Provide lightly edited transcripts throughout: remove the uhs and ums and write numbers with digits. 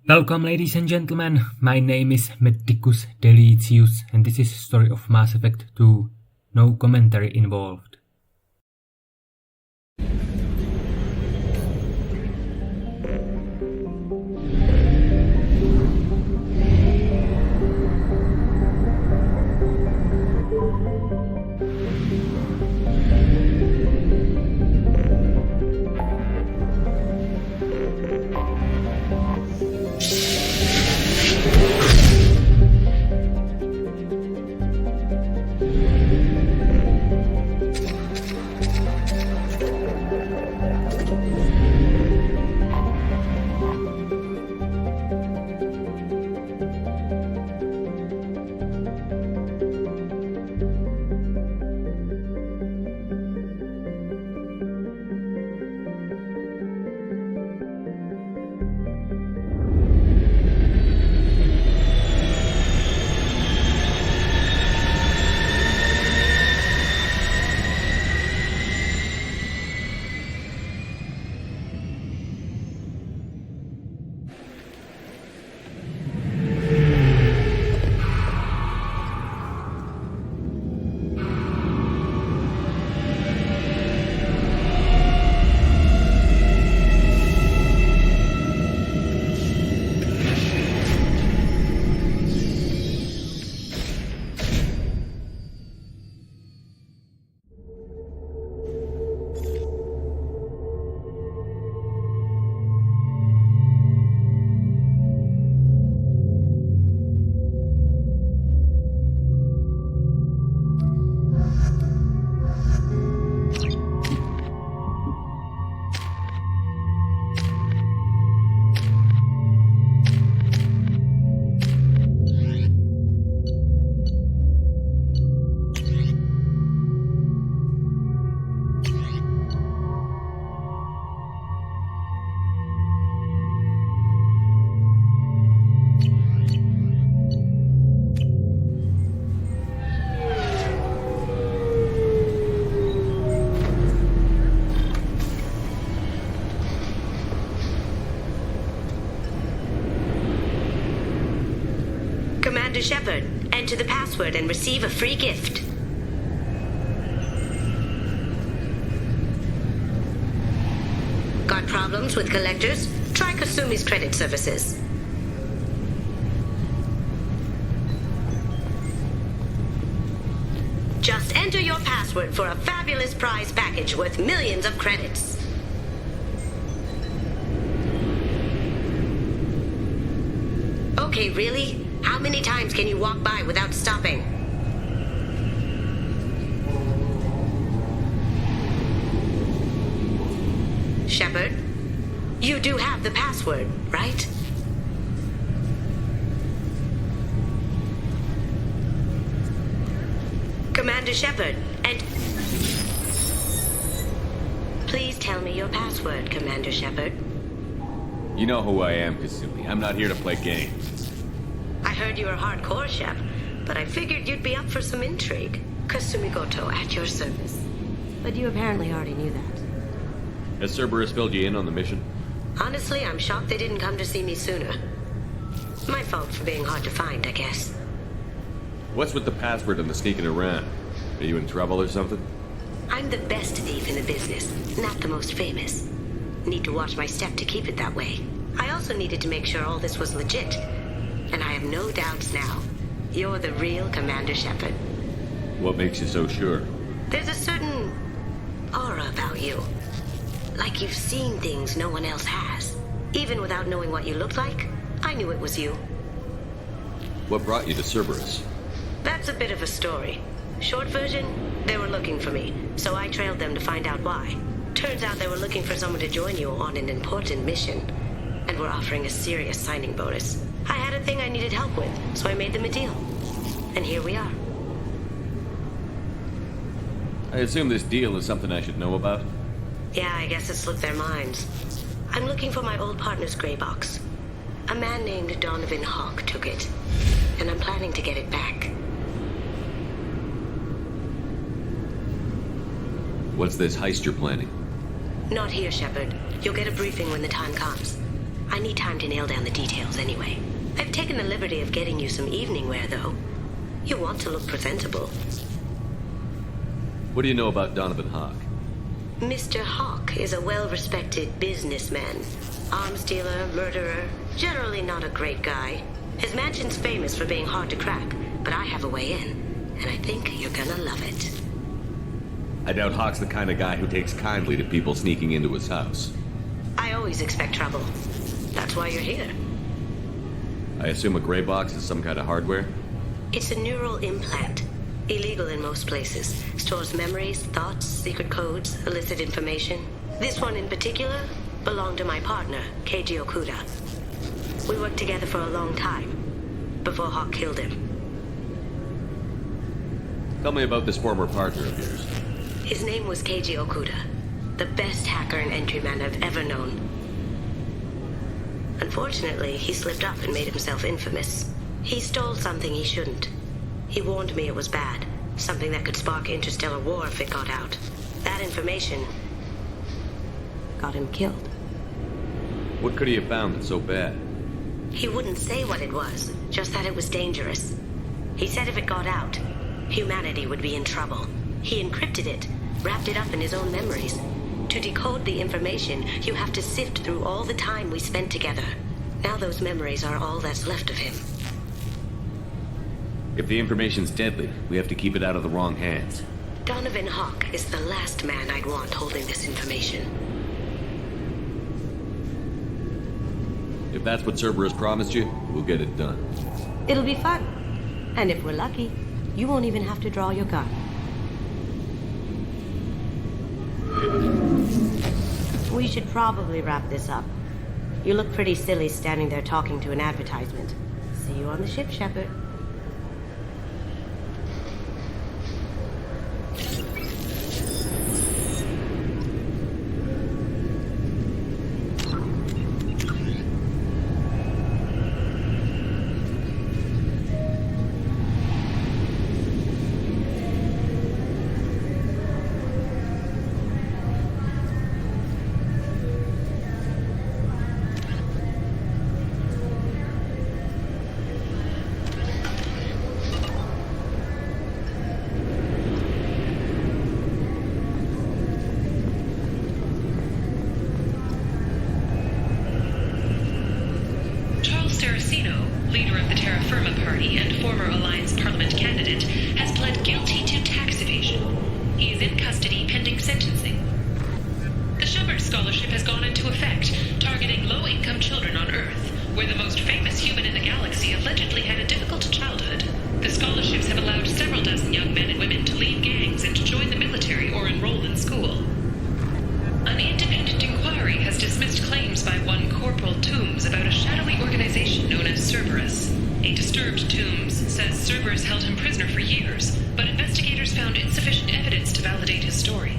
Welcome, ladies and gentlemen. My name is Medicus Delicius, and this is the story of Mass Effect 2. No commentary involved. Commander Shepard, enter the password and receive a free gift. Got problems with collectors? Try Kasumi's credit services. Just enter your password for a fabulous prize package worth millions of credits. Okay, really? How many times can you walk by without stopping? Shepard, you do have the password, right? Commander Shepard, and... Please tell me your password, Commander Shepard. You know who I am, Kasumi. I'm not here to play games. I heard you were hardcore, Shep, but I figured you'd be up for some intrigue. Kasumi Goto, at your service. But you apparently already knew that. Has Cerberus filled you in on the mission? Honestly, I'm shocked they didn't come to see me sooner. My fault for being hard to find, I guess. What's with the password and the sneaking around? Are you in trouble or something? I'm the best thief in the business, not the most famous. Need to watch my step to keep it that way. I also needed to make sure all this was legit. And I have no doubts now. You're the real Commander Shepard. What makes you so sure? There's a certain aura about you. Like you've seen things no one else has. Even without knowing what you looked like, I knew it was you. What brought you to Cerberus? That's a bit of a story. Short version, they were looking for me, so I trailed them to find out why. Turns out they were looking for someone to join you on an important mission, and were offering a serious signing bonus. I had a thing I needed help with, so I made them a deal. And here we are. I assume this deal is something I should know about? Yeah, I guess it slipped their minds. I'm looking for my old partner's gray box. A man named Donovan Hawk took it, and I'm planning to get it back. What's this heist you're planning? Not here, Shepard. You'll get a briefing when the time comes. I need time to nail down the details anyway. I've taken the liberty of getting you some evening wear, though. You want to look presentable. What do you know about Donovan Hawk? Mr. Hawk is a well-respected businessman. Arms dealer, murderer, generally not a great guy. His mansion's famous for being hard to crack, but I have a way in, and I think you're gonna love it. I doubt Hawk's the kind of guy who takes kindly to people sneaking into his house. I always expect trouble. That's why you're here. I assume a gray box is some kind of hardware? It's a neural implant. Illegal in most places. Stores memories, thoughts, secret codes, illicit information. This one in particular belonged to my partner, Keiji Okuda. We worked together for a long time, before Hawk killed him. Tell me about this former partner of yours. His name was Keiji Okuda, the best hacker and entryman I've ever known. Unfortunately, he slipped up and made himself infamous. He stole something he shouldn't. He warned me it was bad, something that could spark interstellar war if it got out. That information got him killed. What could he have found that's so bad? He wouldn't say what it was, just that it was dangerous. He said if it got out, humanity would be in trouble. He encrypted it, wrapped it up in his own memories. To decode the information, you have to sift through all the time we spent together. Now those memories are all that's left of him. If the information's deadly, we have to keep it out of the wrong hands. Donovan Hawk is the last man I'd want holding this information. If that's what Cerberus promised you, we'll get it done. It'll be fun. And if we're lucky, you won't even have to draw your gun. We should probably wrap this up. You look pretty silly standing there talking to an advertisement. See you on the ship, Shepard. leader of the Terra Firma Party and former Alliance Parliament candidate, has pled guilty to tax evasion. He is in custody pending sentencing. The Shepard Scholarship has gone into effect, targeting low-income children on Earth, where the most famous human in the galaxy allegedly had a difficult childhood. The scholarships have allowed several dozen young men and women to leave gangs and join the military or enroll in school. An independent inquiry has dismissed claims by one Corporal Toombs about a shadowy organization known as Cerberus. A disturbed Toombs says Cerberus held him prisoner for years, but investigators found insufficient evidence to validate his story.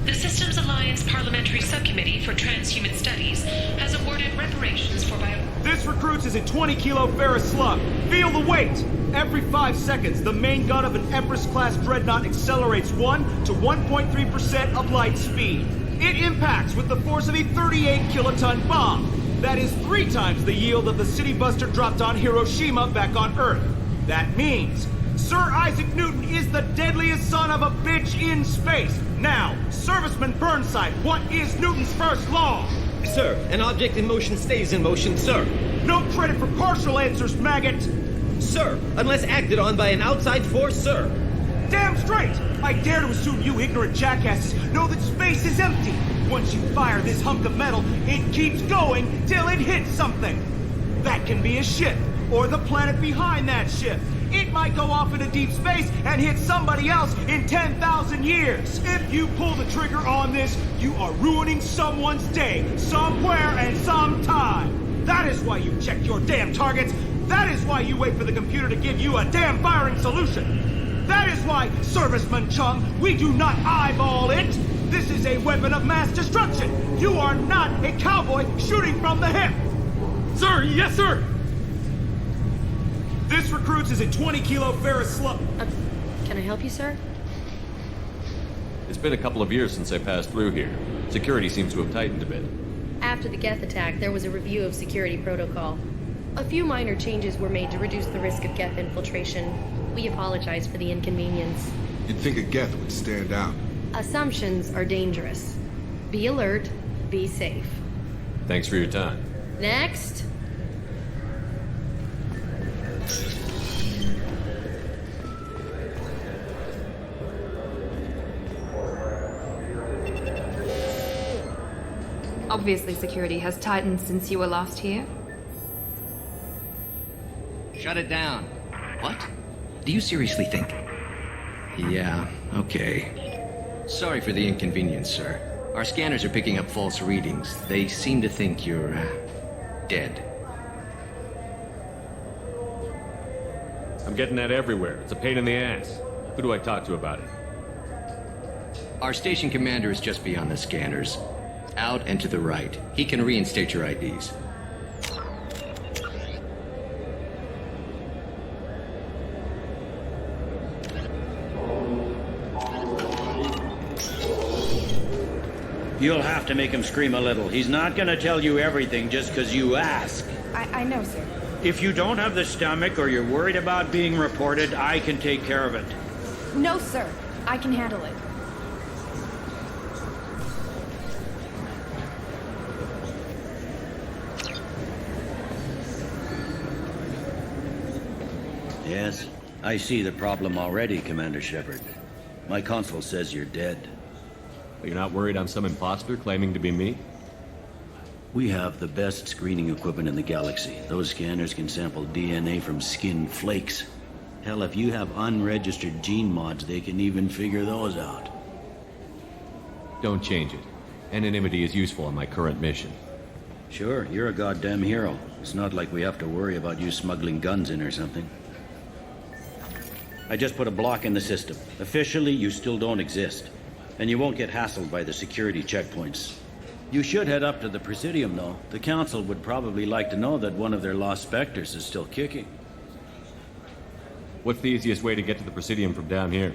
The Systems Alliance Parliamentary Subcommittee for Transhuman Studies has awarded reparations for This recruits is a 20-kilo ferrous slug. Feel the weight! Every 5 seconds, the main gun of an Empress-class dreadnought accelerates 1 to 1.3% of light speed. It impacts with the force of a 38-kiloton bomb. That is 3 times the yield of the city buster dropped on Hiroshima back on Earth. That means Sir Isaac Newton is the deadliest son of a bitch in space. Now, Serviceman Burnside, what is Newton's first law? Sir, an object in motion stays in motion, sir. No credit for partial answers, maggot! Sir, unless acted on by an outside force, sir. Damn straight! I dare to assume you ignorant jackasses know that space is empty. Once you fire this hunk of metal, it keeps going till it hits something. That can be a ship, or the planet behind that ship. It might go off into deep space and hit somebody else in 10,000 years. If you pull the trigger on this, you are ruining someone's day, somewhere and sometime. That is why you check your damn targets. That is why you wait for the computer to give you a damn firing solution. That is why, Serviceman Chung, we do not eyeball it. This is a weapon of mass destruction. You are not a cowboy shooting from the hip. Sir, yes, sir. This recruits is a 20-kilo ferrous slug. Can I help you, sir? It's been a couple of years since I passed through here. Security seems to have tightened a bit. After the Geth attack, there was a review of security protocol. A few minor changes were made to reduce the risk of Geth infiltration. We apologize for the inconvenience. You'd think a Geth would stand out. Assumptions are dangerous. Be alert, be safe. Thanks for your time. Next. Obviously, security has tightened since you were last here. Shut it down. What? Do you seriously think? Yeah, okay. Sorry for the inconvenience, sir. Our scanners are picking up false readings. They seem to think you're, dead. I'm getting that everywhere. It's a pain in the ass. Who do I talk to about it? Our station commander is just beyond the scanners. Out and to the right. He can reinstate your IDs. You'll have to make him scream a little. He's not gonna tell you everything just because you ask. I know, sir. If you don't have the stomach or you're worried about being reported, I can take care of it. No, sir. I can handle it. Yes, I see the problem already, Commander Shepard. My console says you're dead. You're not worried I'm some imposter claiming to be me? We have the best screening equipment in the galaxy. Those scanners can sample DNA from skin flakes. Hell, if you have unregistered gene mods, they can even figure those out. Don't change it. Anonymity is useful on my current mission. Sure, you're a goddamn hero. It's not like we have to worry about you smuggling guns in or something. I just put a block in the system. Officially, you still don't exist. And you won't get hassled by the security checkpoints. You should head up to the Presidium, though. The Council would probably like to know that one of their lost specters is still kicking. What's the easiest way to get to the Presidium from down here?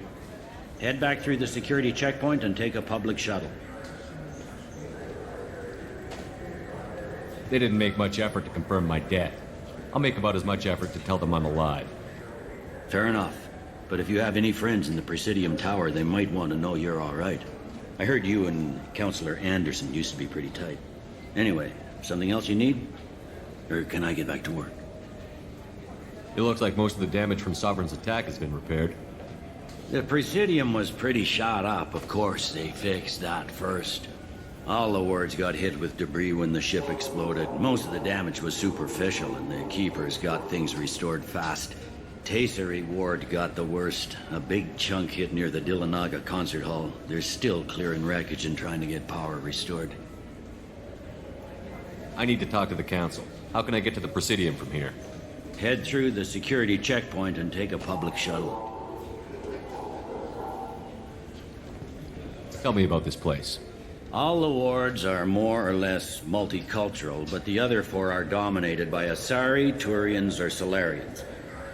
Head back through the security checkpoint and take a public shuttle. They didn't make much effort to confirm my death. I'll make about as much effort to tell them I'm alive. Fair enough. But if you have any friends in the Presidium Tower, they might want to know you're all right. I heard you and Counselor Anderson used to be pretty tight. Anyway, something else you need? Or can I get back to work? It looks like most of the damage from Sovereign's attack has been repaired. The Presidium was pretty shot up. Of course, they fixed that first. All the wards got hit with debris when the ship exploded. Most of the damage was superficial, and the Keepers got things restored fast. Tasery Ward got the worst. A big chunk hit near the Dillanaga concert hall. They're still clearing wreckage and trying to get power restored. I need to talk to the Council. How can I get to the Presidium from here? Head through the security checkpoint and take a public shuttle. Tell me about this place. All the wards are more or less multicultural, but the other four are dominated by Asari, Turians, or Solarians.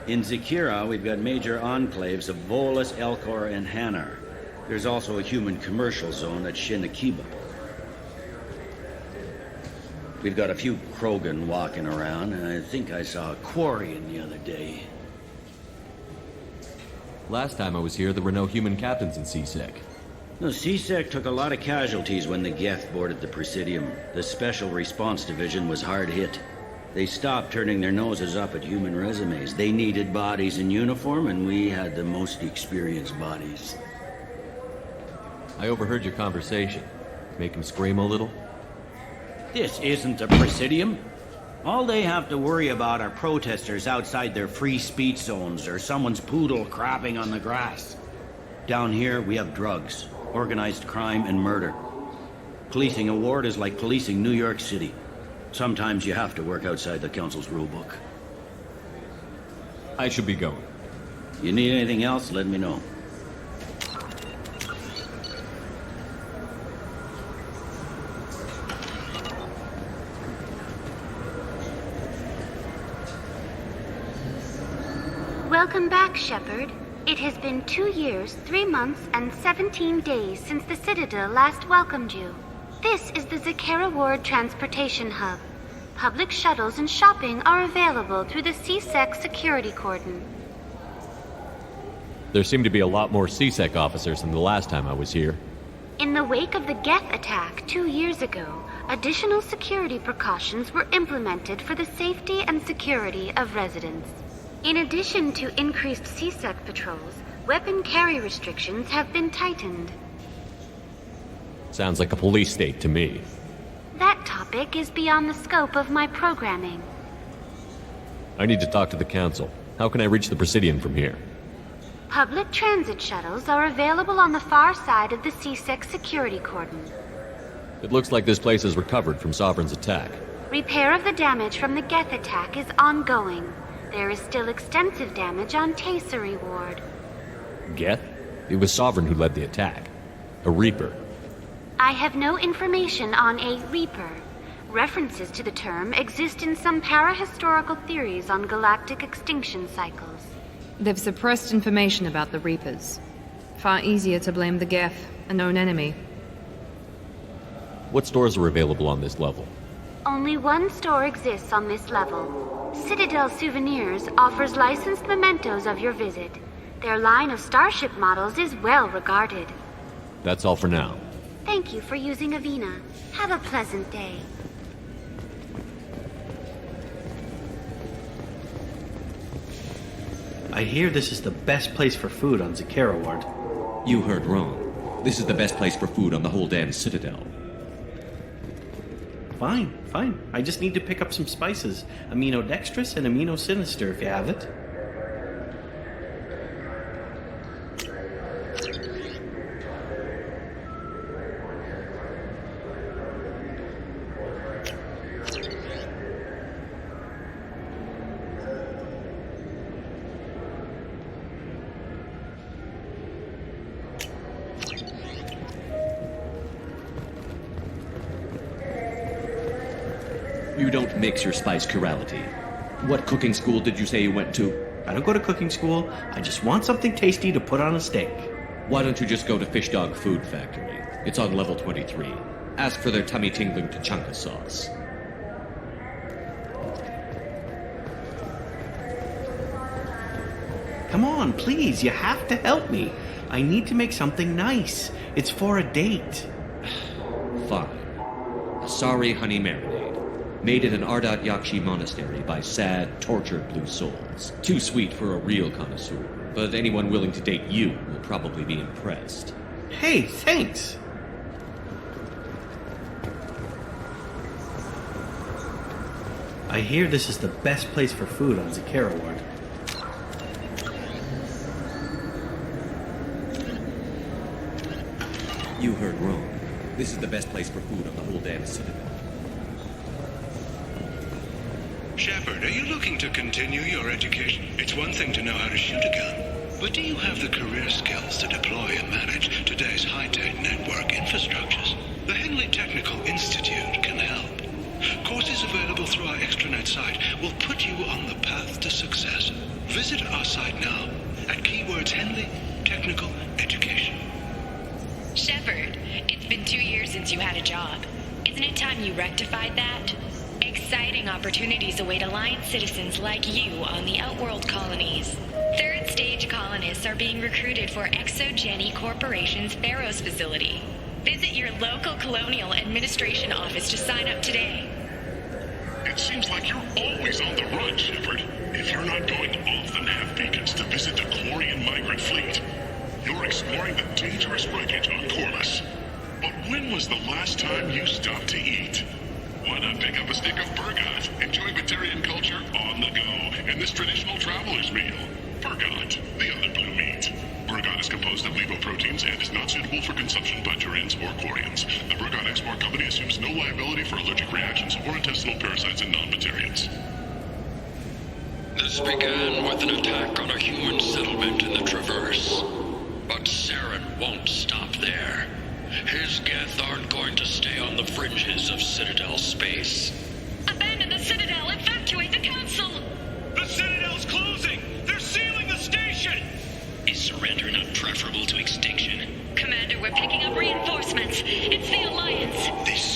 In Zakira, we've got major enclaves of Volus, Elcor, and Hanar. There's also a human commercial zone at Shinakiba. We've got a few Krogan walking around, and I think I saw a Quarian the other day. Last time I was here, there were no human captains in CSEC. The CSEC took a lot of casualties when the Geth boarded the Presidium. The Special Response Division was hard hit. They stopped turning their noses up at human resumes. They needed bodies in uniform, and we had the most experienced bodies. I overheard your conversation. Make him scream a little? This isn't a Presidium. All they have to worry about are protesters outside their free speech zones or someone's poodle crapping on the grass. Down here, we have drugs, organized crime, and murder. Policing a ward is like policing New York City. Sometimes you have to work outside the Council's rulebook. I should be going. You need anything else, let me know. Welcome back, Shepard. It has been 2 years, 3 months, and 17 days since the Citadel last welcomed you. This is the Zakera Ward Transportation Hub. Public shuttles and shopping are available through the CSEC security cordon. There seem to be a lot more CSEC officers than the last time I was here. In the wake of the Geth attack 2 years ago, additional security precautions were implemented for the safety and security of residents. In addition to increased CSEC patrols, weapon carry restrictions have been tightened. Sounds like a police state to me. That topic is beyond the scope of my programming. I need to talk to the Council. How can I reach the Presidium from here? Public transit shuttles are available on the far side of the CSEC security cordon. It looks like this place is recovered from Sovereign's attack. Repair of the damage from the Geth attack is ongoing. There is still extensive damage on Tasery Ward. Geth? It was Sovereign who led the attack. A Reaper. I have no information on a Reaper. References to the term exist in some para-historical theories on galactic extinction cycles. They've suppressed information about the Reapers. Far easier to blame the Geth, a known enemy. What stores are available on this level? Only one store exists on this level. Citadel Souvenirs offers licensed mementos of your visit. Their line of starship models is well regarded. That's all for now. Thank you for using Avina. Have a pleasant day. I hear this is the best place for food on Zakera Ward. You heard wrong. This is the best place for food on the whole damn Citadel. Fine. I just need to pick up some spices. Aminodextrous and aminosinister if you have it. You don't mix your spice chirality. What cooking school did you say you went to? I don't go to cooking school. I just want something tasty to put on a steak. Why don't you just go to Fish Dog Food Factory? It's on level 23. Ask for their tummy-tingling tachanka sauce. Come on, please, you have to help me. I need to make something nice. It's for a date. Fine. Sorry, honey marinade. Made in an Ardat Yakshi monastery by sad, tortured blue souls. Too sweet for a real connoisseur, but anyone willing to date you will probably be impressed. Hey, thanks! I hear this is the best place for food on Zakera Ward. You heard wrong. This is the best place for food on the whole damn Citadel. Shepard, are you looking to continue your education? It's one thing to know how to shoot a gun, but do you have the career skills to deploy and manage today's high-tech network infrastructures? The Henley Technical Institute can help. Courses available through our extranet site will put you on the path to success. Visit our site now at keywords Henley Technical Education. Shepard, it's been 2 years since you had a job. Isn't it time you rectified that? Exciting opportunities await Alliance citizens like you on the Outworld colonies. Third-stage colonists are being recruited for ExoGeni Corporation's Pharaoh's facility. Visit your local Colonial Administration office to sign up today. It seems like you're always on the run, Shepard. If you're not going off the nav beacons to visit the Quarian migrant fleet, you're exploring the dangerous wreckage on Corvus. But when was the last time you stopped to eat? Why not pick up a stick of Burgot? Enjoy Batarian culture on the go in this traditional traveler's meal. Burgot, the other blue meat. Burgot is composed of lipoproteins and is not suitable for consumption by Turians or Quarians. The Burgot Export Company assumes no liability for allergic reactions or intestinal parasites in non-Batarians. This began with an attack on a human settlement in the Traverse. But Saren won't stop there. His Geth aren't going to stay on the fringes of Citadel space. Abandon the Citadel! Evacuate the Council! The Citadel's closing! They're sealing the station! Is surrender not preferable to extinction? Commander, we're picking up reinforcements. It's the Alliance. This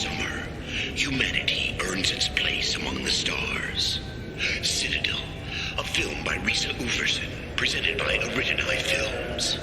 film by Risa Uverson, presented by Renegade Films.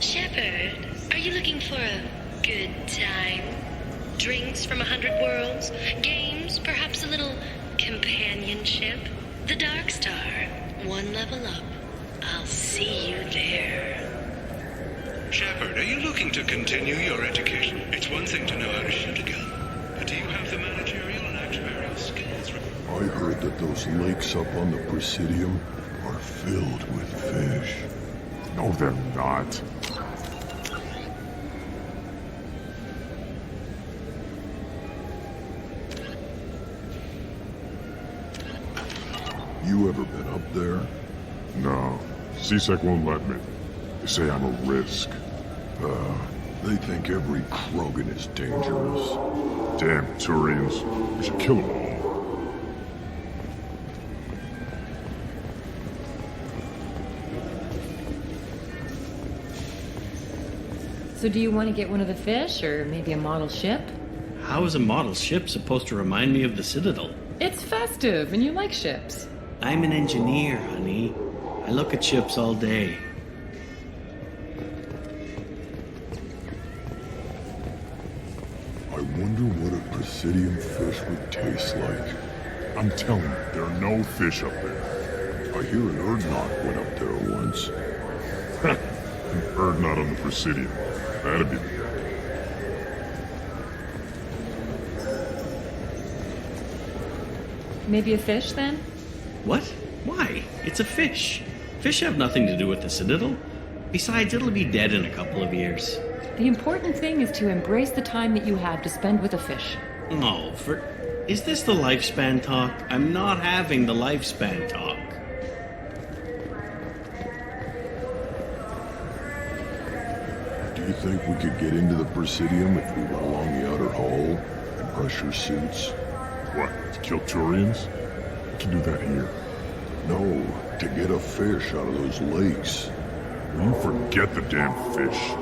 Shepard, are you looking for a good time? Drinks from 100 worlds? Games? Perhaps a little companionship? The Dark Star. One level up. I'll see you there. Shepard, are you looking to continue your education? It's one thing to know how to shoot a gun, but do you have the managerial and actuarial skills? I heard that those lakes up on the Presidium are filled with fish. No, they're not. You ever been up there? No. CSEC won't let me. They say I'm a risk. They think every Krogan is dangerous. Damn Turians. We should kill them all. So do you want to get one of the fish, or maybe a model ship? How is a model ship supposed to remind me of the Citadel? It's festive, and you like ships. I'm an engineer, honey. I look at ships all day. I wonder what a Presidium fish would taste like. I'm telling you, there are no fish up there. I hear an Erdnot went up there once. An Erdnot on the Presidium. That'd be... Maybe a fish, then? What? Why? It's a fish. Fish have nothing to do with the Citadel. Besides, it'll be dead in a couple of years. The important thing is to embrace the time that you have to spend with a fish. No, Is this the lifespan talk? I'm not having the lifespan talk. Do you think we could get into the Presidium if we went along the outer hall in pressure suits? What, to kill Turians? We can do that here. No, to get a fish out of those lakes. Will you forget the damn fish?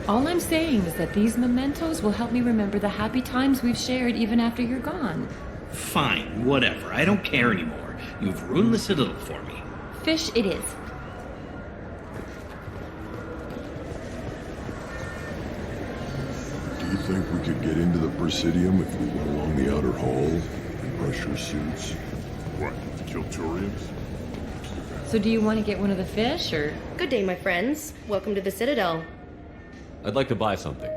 All I'm saying is that these mementos will help me remember the happy times we've shared even after you're gone. Fine, whatever. I don't care anymore. You've ruined the Citadel for me. Fish it is. Do you think we could get into the Presidium if we went along the outer hall in pressure suits? What, to kill Turians? So do you want to get one of the fish, or...? Good day, my friends. Welcome to the Citadel. I'd like to buy something.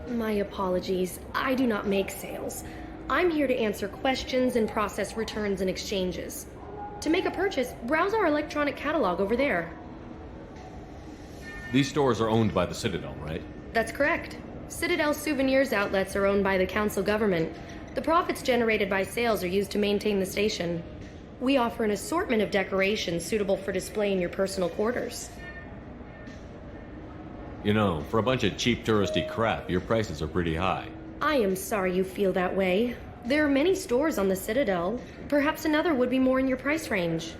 My apologies. I do not make sales. I'm here to answer questions and process returns and exchanges. To make a purchase, browse our electronic catalog over there. These stores are owned by the Citadel, right? That's correct. Citadel souvenirs outlets are owned by the council government. The profits generated by sales are used to maintain the station. We offer an assortment of decorations suitable for display in your personal quarters. You know, for a bunch of cheap touristy crap, your prices are pretty high. I am sorry you feel that way. There are many stores on the Citadel. Perhaps another would be more in your price range.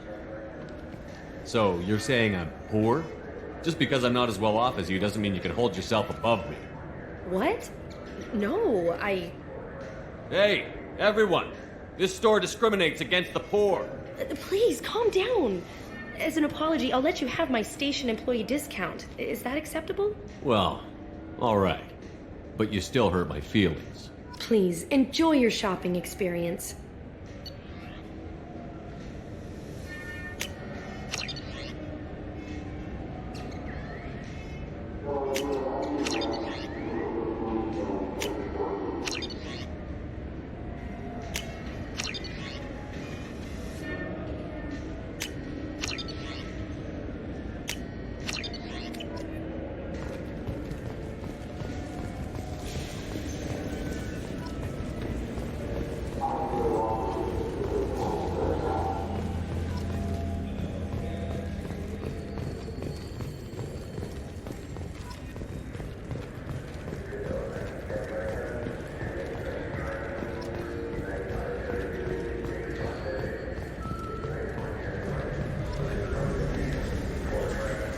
So, you're saying I'm poor? Just because I'm not as well off as you doesn't mean you can hold yourself above me. What? No, Hey, everyone! This store discriminates against the poor. Please, calm down. As an apology, I'll let you have my station employee discount. Is that acceptable? Well, alright. But you still hurt my feelings. Please, enjoy your shopping experience.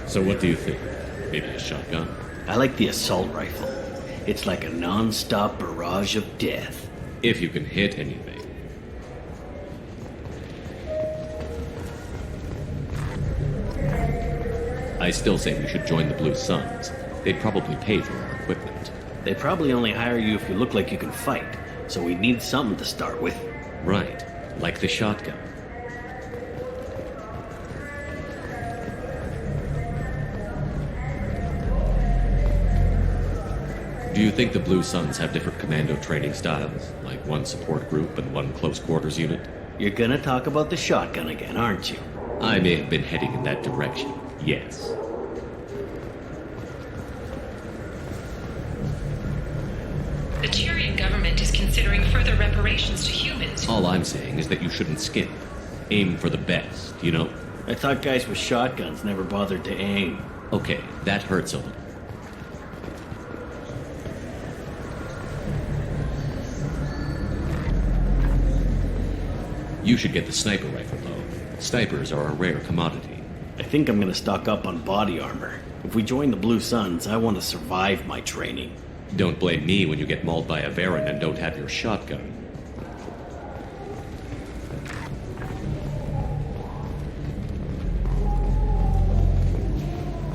So what do you think? Maybe a shotgun? I like the assault rifle. It's like a non-stop barrage of death. If you can hit anything. I still say we should join the Blue Suns. They'd probably pay for our equipment. They probably only hire you if you look like you can fight, so we need something to start with. Right, like the shotgun. Do you think the Blue Suns have different commando training styles? Like one support group and one close quarters unit? You're gonna talk about the shotgun again, aren't you? I may have been heading in that direction, yes. The Tyrian government is considering further reparations to humans. All I'm saying is that you shouldn't skimp. Aim for the best, you know? I thought guys with shotguns never bothered to aim. Okay, that hurts a little. You should get the sniper rifle, though. Snipers are a rare commodity. I think I'm gonna stock up on body armor. If we join the Blue Suns, I want to survive my training. Don't blame me when you get mauled by a Baron and don't have your shotgun.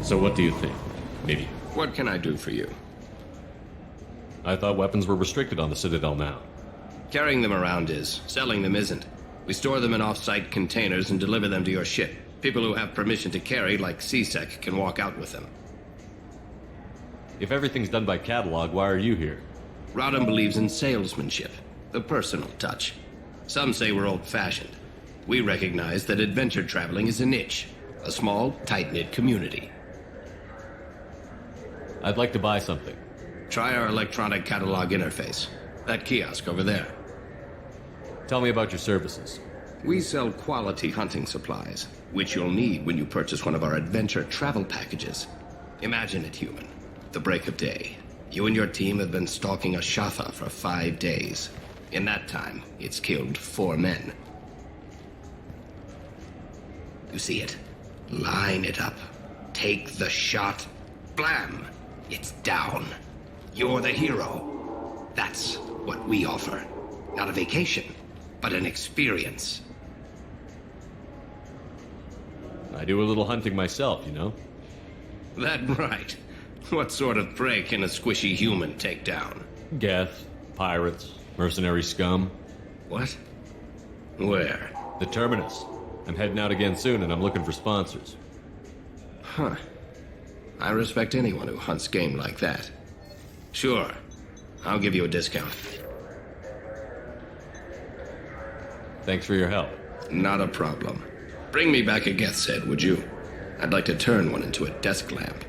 So what do you think? Maybe... What can I do for you? I thought weapons were restricted on the Citadel now. Carrying them around is. Selling them isn't. We store them in off-site containers and deliver them to your ship. People who have permission to carry, like CSEC, can walk out with them. If everything's done by catalog, why are you here? Rodham believes in salesmanship, the personal touch. Some say we're old-fashioned. We recognize that adventure traveling is a niche, a small, tight-knit community. I'd like to buy something. Try our electronic catalog interface. That kiosk over there. Tell me about your services. We sell quality hunting supplies, which you'll need when you purchase one of our adventure travel packages. Imagine it, human. The break of day. You and your team have been stalking a Shatha for 5 days. In that time, it's killed 4 men. You see it? Line it up. Take the shot. Blam! It's down. You're the hero. That's what we offer. Not a vacation, but an experience. I do a little hunting myself, you know? That right. What sort of prey can a squishy human take down? Geth, pirates, mercenary scum. What? Where? The Terminus. I'm heading out again soon and I'm looking for sponsors. Huh. I respect anyone who hunts game like that. Sure. I'll give you a discount. Thanks for your help. Not a problem. Bring me back a Geth's head, would you? I'd like to turn one into a desk lamp.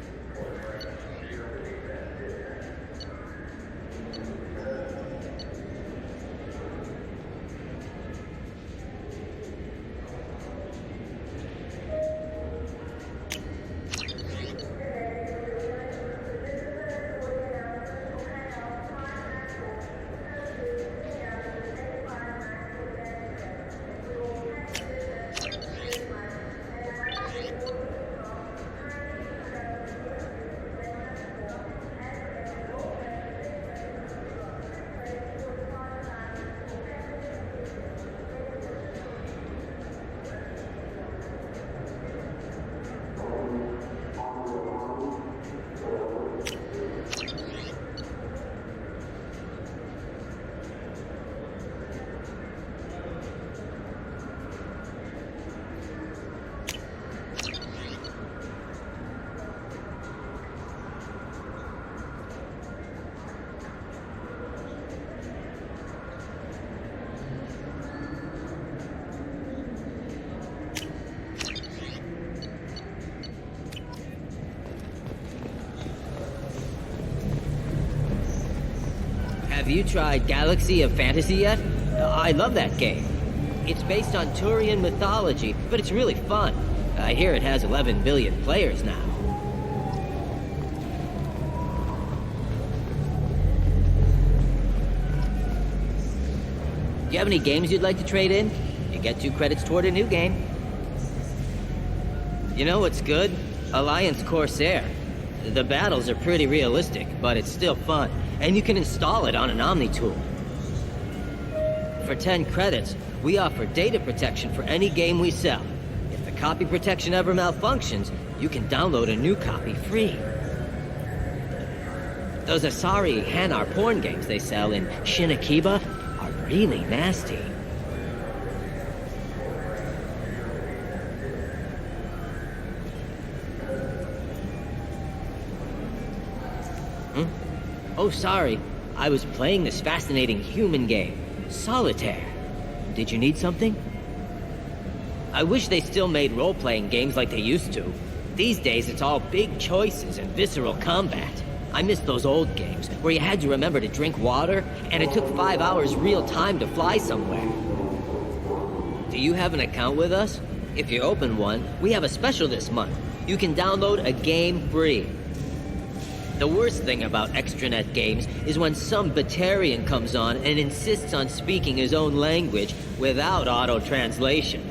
Have you tried Galaxy of Fantasy yet? I love that game. It's based on Turian mythology, but it's really fun. I hear it has 11 billion players now. Do you have any games you'd like to trade in? You get 2 credits toward a new game. You know what's good? Alliance Corsair. The battles are pretty realistic, but it's still fun. And you can install it on an Omni tool. For 10 credits, we offer data protection for any game we sell. If the copy protection ever malfunctions, you can download a new copy free. Those Asari Hanar porn games they sell in Shinakiba are really nasty. Oh, sorry. I was playing this fascinating human game, Solitaire. Did you need something? I wish they still made role-playing games like they used to. These days, it's all big choices and visceral combat. I miss those old games, where you had to remember to drink water, and it took 5 hours real time to fly somewhere. Do you have an account with us? If you open one, we have a special this month. You can download a game free. The worst thing about extranet games is when some Batarian comes on and insists on speaking his own language without auto-translation.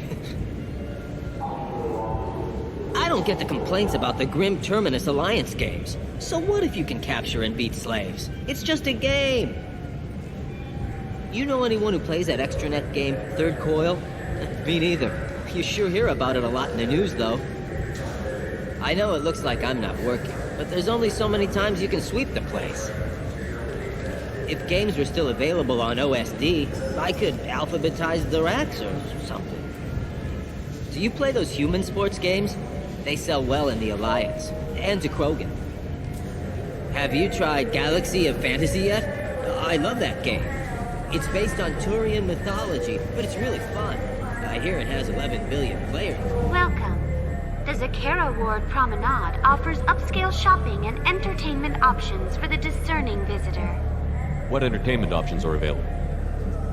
I don't get the complaints about the Grim Terminus Alliance games. So what if you can capture and beat slaves? It's just a game. You know anyone who plays that extranet game, Third Coil? Me neither. You sure hear about it a lot in the news, though. I know it looks like I'm not working, but there's only so many times you can sweep the place. If games were still available on OSD, I could alphabetize the racks or something. Do you play those human sports games? They sell well in the Alliance, and to Krogan. Have you tried Galaxy of Fantasy yet? I love that game. It's based on Turian mythology, but it's really fun. I hear it has 11 billion players. Welcome. The Zakera Ward Promenade offers upscale shopping and entertainment options for the discerning visitor. What entertainment options are available?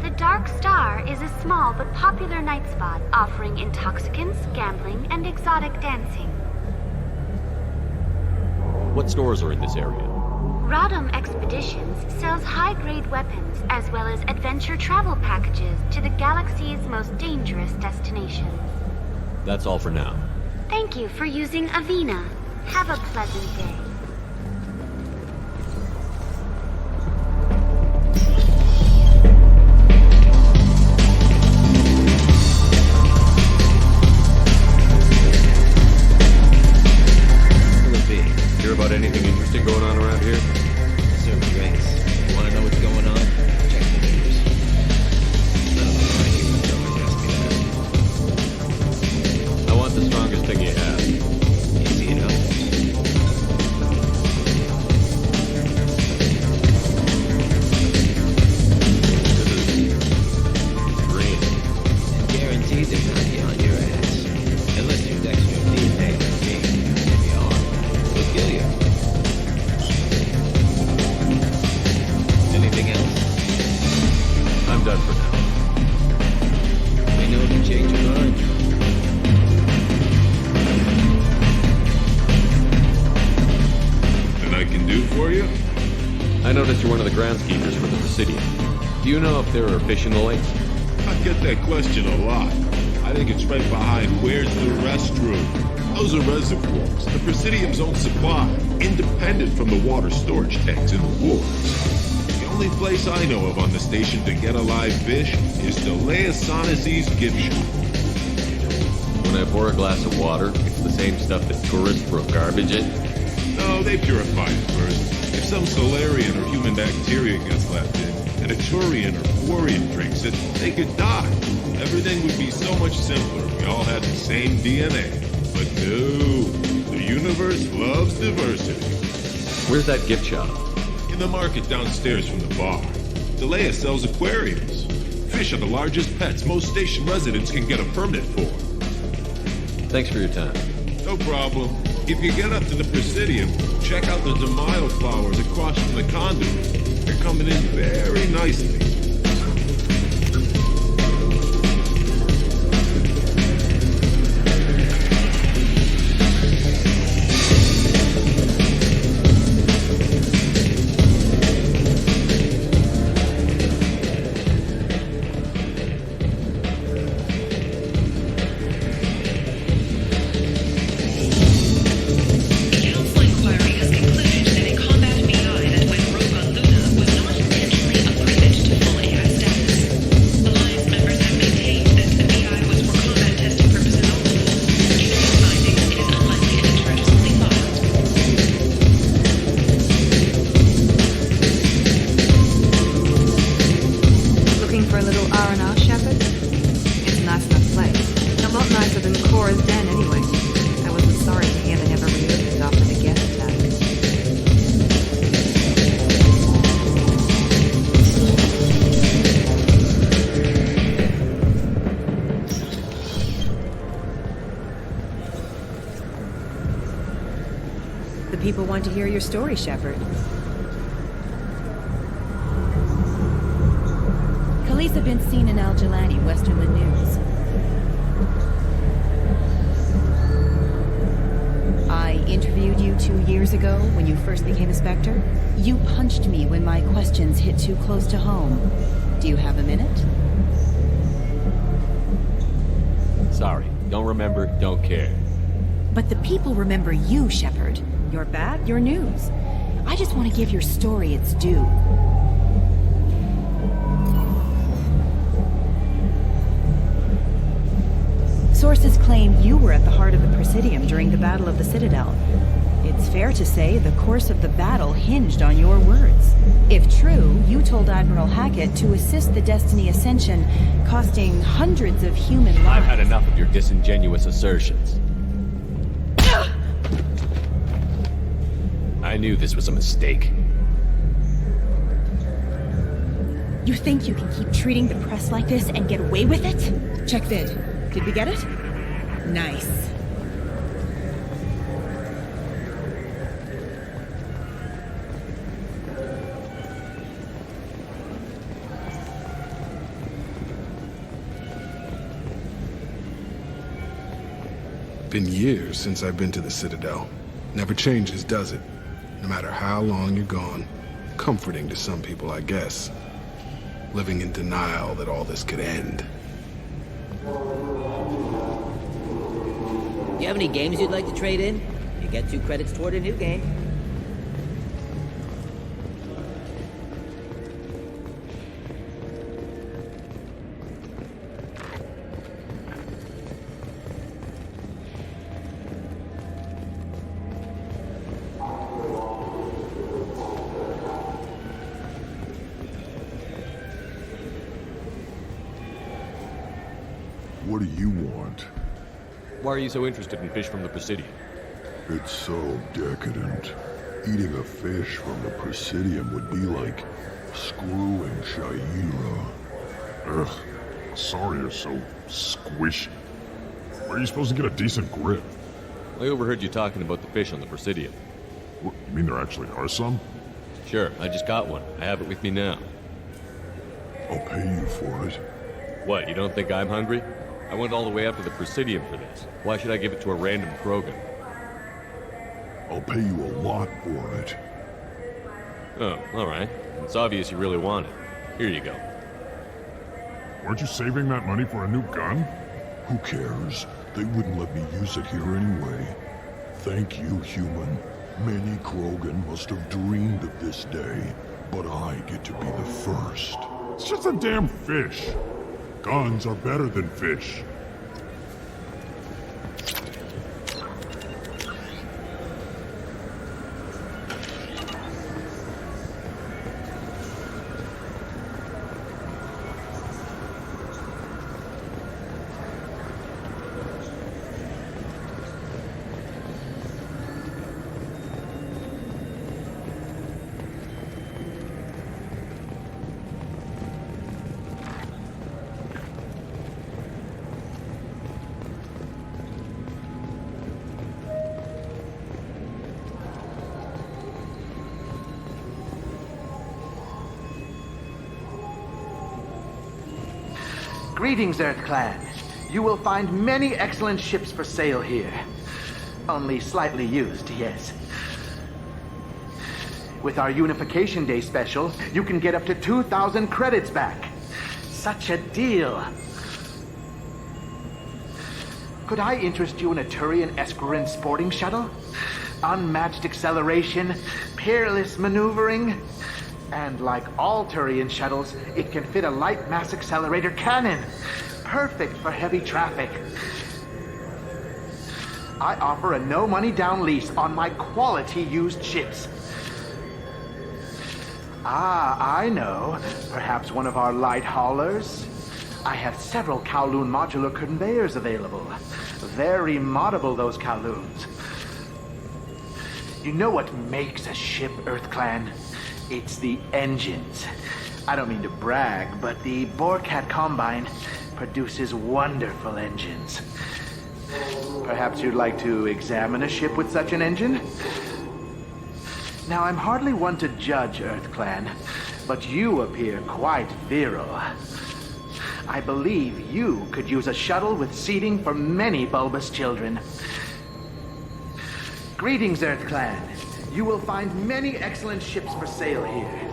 The Dark Star is a small but popular night spot offering intoxicants, gambling, and exotic dancing. What stores are in this area? Rodham Expeditions sells high-grade weapons as well as adventure travel packages to the galaxy's most dangerous destinations. That's all for now. Thank you for using Avina. Have a pleasant day. Hear about anything interesting going on around here? Serve drinks. Want to know what's going on? Check the news. None of the high humans always ask me that. I want the strongest thing you have. Easy enough. noticed you're one of the groundskeepers for the Presidium. Do you know if there are fish in the lake? I get that question a lot. I think it's right behind where's the restroom. Those are reservoirs, the Presidium's own supply, independent from the water storage tanks in the wars. The only place I know of on the station to get a live fish is Delea Sonesi's gift shop. When I pour a glass of water, it's the same stuff that tourists throw garbage in? No, they purify it first. If some Solarian or human bacteria gets left in, and a Turian or Quarian drinks it, they could die. Everything would be so much simpler if we all had the same DNA. But no, the universe loves diversity. Where's that gift shop? In the market downstairs from the bar. Delea sells aquariums. Fish are the largest pets most station residents can get a permit for. Thanks for your time. No problem. If you get up to the Presidium, check out the DeMaio flowers across from the conduit. They're coming in very nicely. People want to hear your story, Shepard. Khaleesa been seen in Al Jelani, Westerland News. I interviewed you 2 years ago when you first became a Spectre. You punched me when my questions hit too close to home. Do you have a minute? Sorry, don't remember, don't care. But the people remember you, Shepard. Your bad, your news. I just want to give your story its due. Sources claim you were at the heart of the Presidium during the Battle of the Citadel. It's fair to say the course of the battle hinged on your words. If true, you told Admiral Hackett to assist the Destiny Ascension, costing hundreds of human lives. I've had enough of your disingenuous assertions. I knew this was a mistake. You think you can keep treating the press like this and get away with it? Check vid. Did we get it? Nice. Been years since I've been to the Citadel. Never changes, does it? No matter how long you're gone. Comforting to some people, I guess. Living in denial that all this could end. You have any games you'd like to trade in? You get 2 credits toward a new game. What do you want? Why are you so interested in fish from the Presidium? It's so decadent. Eating a fish from the Presidium would be like screwing Shaira. Ugh, sorry you're so squishy. Where are you supposed to get a decent grip? I overheard you talking about the fish on the Presidium. What, you mean there actually are some? Sure, I just got one. I have it with me now. I'll pay you for it. What, you don't think I'm hungry? I went all the way up to the Presidium for this. Why should I give it to a random Krogan? I'll pay you a lot for it. Oh, alright. It's obvious you really want it. Here you go. Weren't you saving that money for a new gun? Who cares? They wouldn't let me use it here anyway. Thank you, human. Many Krogan must have dreamed of this day, but I get to be the first. It's just a damn fish. Guns are better than fish. Greetings, Earth Clan. You will find many excellent ships for sale here. Only slightly used, yes. With our Unification Day special, you can get up to 2,000 credits back. Such a deal. Could I interest you in a Turian Esquirine sporting shuttle? Unmatched acceleration, peerless maneuvering, and like all Turian shuttles, it can fit a light mass accelerator cannon. Perfect for heavy traffic. I offer a no-money down lease on my quality used ships. Ah, I know. Perhaps one of our light haulers? I have several Kowloon modular conveyors available. Very moddable, those Kowloons. You know what makes a ship, Earth Clan? It's the engines. I don't mean to brag, but the Borecat Combine produces wonderful engines. Perhaps you'd like to examine a ship with such an engine? Now, I'm hardly one to judge, Earth Clan, but you appear quite virile. I believe you could use a shuttle with seating for many bulbous children. Greetings, Earth Clan. You will find many excellent ships for sale here.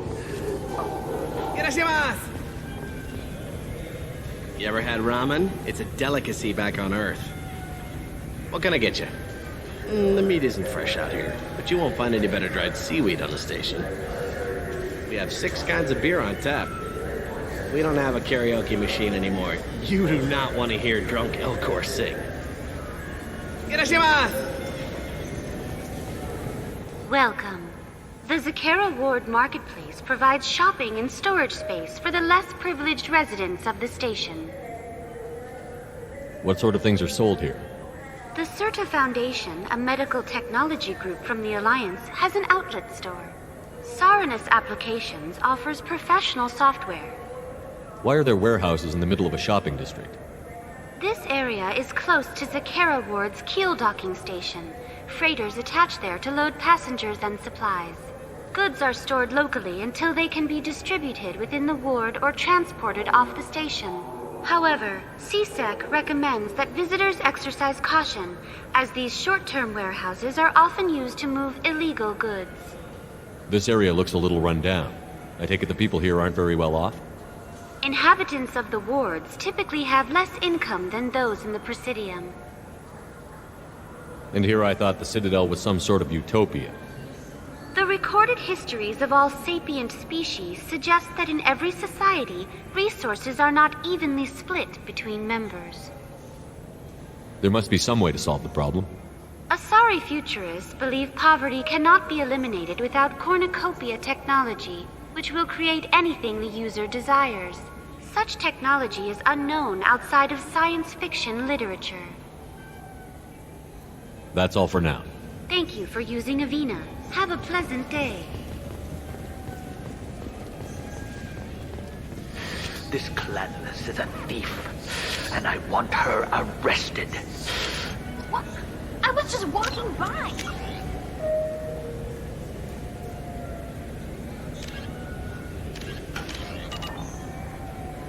You ever had ramen? It's a delicacy back on Earth. What can I get you? The meat isn't fresh out here, but you won't find any better dried seaweed on the station. We have 6 kinds of beer on tap. We don't have a karaoke machine anymore. You do not want to hear drunk Elcor sing. Welcome. The Zakera Ward Marketplace provides shopping and storage space for the less privileged residents of the station. What sort of things are sold here? The Certa Foundation, a medical technology group from the Alliance, has an outlet store. Saranus Applications offers professional software. Why are there warehouses in the middle of a shopping district? This area is close to Zakera Ward's keel docking station. Freighters attach there to load passengers and supplies. Goods are stored locally until they can be distributed within the ward or transported off the station. However, CSEC recommends that visitors exercise caution, as these short-term warehouses are often used to move illegal goods. This area looks a little run down. I take it the people here aren't very well off? Inhabitants of the wards typically have less income than those in the Presidium. And here I thought the Citadel was some sort of utopia. The recorded histories of all sapient species suggest that in every society, resources are not evenly split between members. There must be some way to solve the problem. Asari futurists believe poverty cannot be eliminated without cornucopia technology, which will create anything the user desires. Such technology is unknown outside of science fiction literature. That's all for now. Thank you for using Avina. Have a pleasant day. This Cladnus is a thief, and I want her arrested. What? I was just walking by.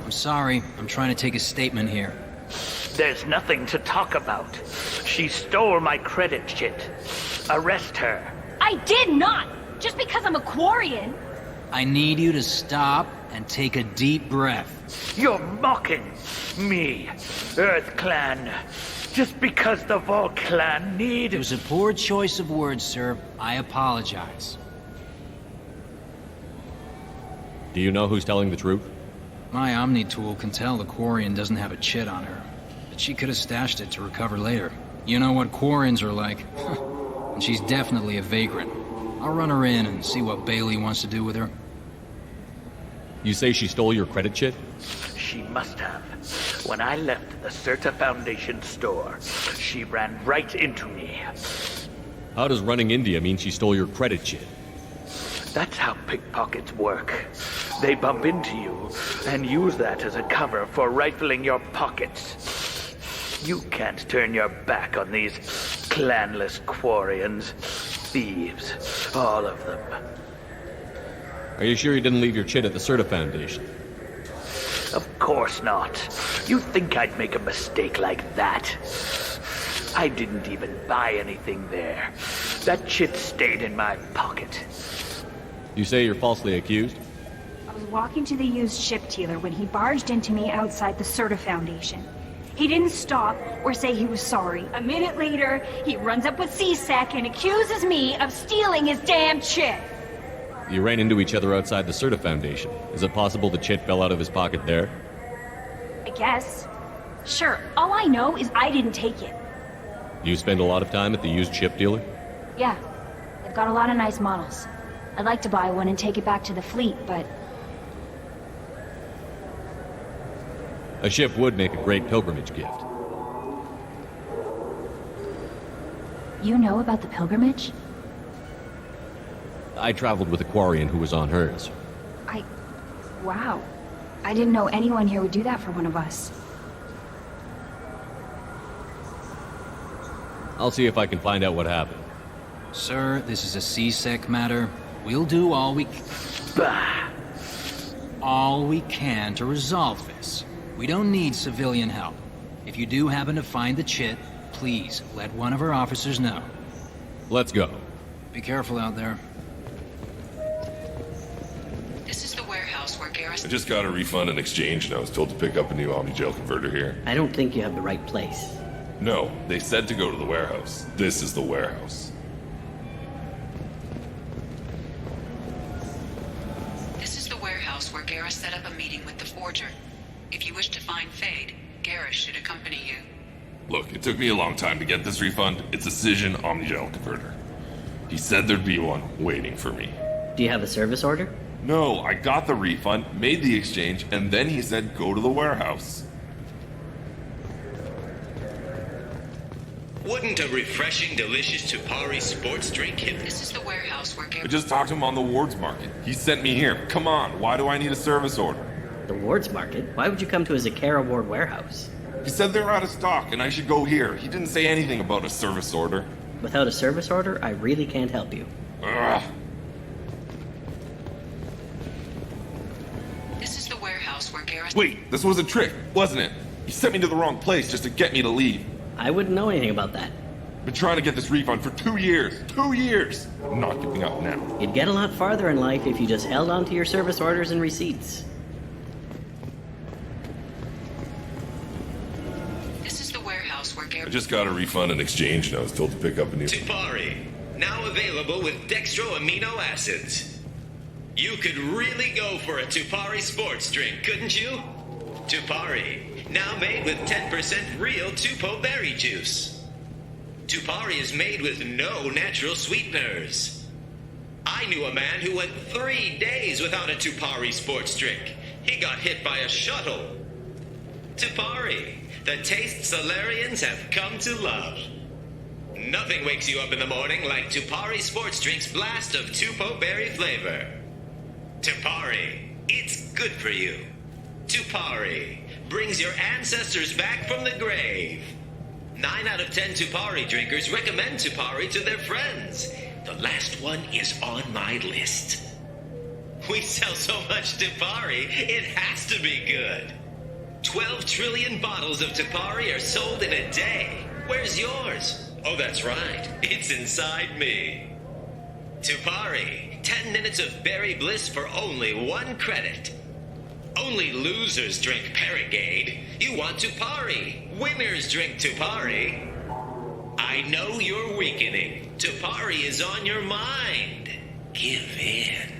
I'm sorry. I'm trying to take a statement here. There's nothing to talk about. She stole my credit shit. Arrest her. I did not! just because I'm a Quarian. I need you to stop and take a deep breath. You're mocking me, Earth Clan. Just because the Vol Clan need... It was a poor choice of words, sir. I apologize. Do you know who's telling the truth? My Omni tool can tell the Quarian doesn't have a chit on her, but she could have stashed it to recover later. You know what Quarians are like. And she's definitely a vagrant. I'll run her in and see what Bailey wants to do with her. You say she stole your credit chit? She must have. When I left the Certa Foundation store, she ran right into me. How does running India mean she stole your credit chit? That's how pickpockets work. They bump into you and use that as a cover for rifling your pockets. You can't turn your back on these clanless Quarians. Thieves, all of them. Are you sure you didn't leave your chit at the Certa Foundation? Of course not. You think I'd make a mistake like that? I didn't even buy anything there. That chit stayed in my pocket. You say you're falsely accused? I was walking to the used ship dealer when he barged into me outside the Certa Foundation. He didn't stop or say he was sorry. A minute later, he runs up with C-Sec and accuses me of stealing his damn chit. You ran into each other outside the Certa Foundation. Is it possible the chit fell out of his pocket there? I guess. Sure, all I know is I didn't take it. You spend a lot of time at the used ship dealer? Yeah, they've got a lot of nice models. I'd like to buy one and take it back to the fleet, but... A ship would make a great pilgrimage gift. You know about the pilgrimage? I traveled with a Quarian who was on hers. Wow. I didn't know anyone here would do that for one of us. I'll see if I can find out what happened. Sir, this is a C-Sec matter. We'll do all we can to resolve this. We don't need civilian help. If you do happen to find the chit, please let one of our officers know. Let's go. Be careful out there. This is the warehouse where Garrus... I just got a refund and exchange, and I was told to pick up a new Omni-Gel converter here. I don't think you have the right place. No, they said to go to the warehouse. This is the warehouse. This is the warehouse where Garrus set up a meeting with the Forger. If you wish to find Fade, Garrus should accompany you. Look, it took me a long time to get this refund. It's a Cision Omni-Gel converter. He said there'd be one waiting for me. Do you have a service order? No, I got the refund, made the exchange, and then he said go to the warehouse. Wouldn't a refreshing, delicious Tupari sports drink hit? This is the warehouse where I just talked to him on the Wards Market. He sent me here. Come on, why do I need a service order? The Wards Market? Why would you come to a Zakara Ward warehouse? He said they're out of stock and I should go here. He didn't say anything about a service order. Without a service order, I really can't help you. Ugh. This is the warehouse where Garrus... Wait, this was a trick, wasn't it? He sent me to the wrong place just to get me to leave. I wouldn't know anything about that. Been trying to get this refund for 2 years. 2 years! I'm not giving up now. You'd get a lot farther in life if you just held on to your service orders and receipts. This is the warehouse where Garrus... I just got a refund and exchange and I was told to pick up a new... Tupari, now available with dextro amino acids. You could really go for a Tupari sports drink, couldn't you? Tupari, now made with 10% real Tupo berry juice. Tupari is made with no natural sweeteners. I knew a man who went 3 days without a Tupari sports drink. He got hit by a shuttle. Tupari, the taste Solarians have come to love. Nothing wakes you up in the morning like Tupari sports drink's blast of Tupo berry flavor. Tupari, it's good for you. Tupari brings your ancestors back from the grave. 9 out of 10 Tupari drinkers recommend Tupari to their friends. The last one is on my list. We sell so much Tupari, it has to be good. 12 trillion bottles of Tupari are sold in a day. Where's yours? Oh, that's right. It's inside me. Tupari, 10 minutes of berry bliss for only 1 credit. Only losers drink Renegade. You want Tupari. Winners drink Tupari. I know you're weakening. Tupari is on your mind. Give in.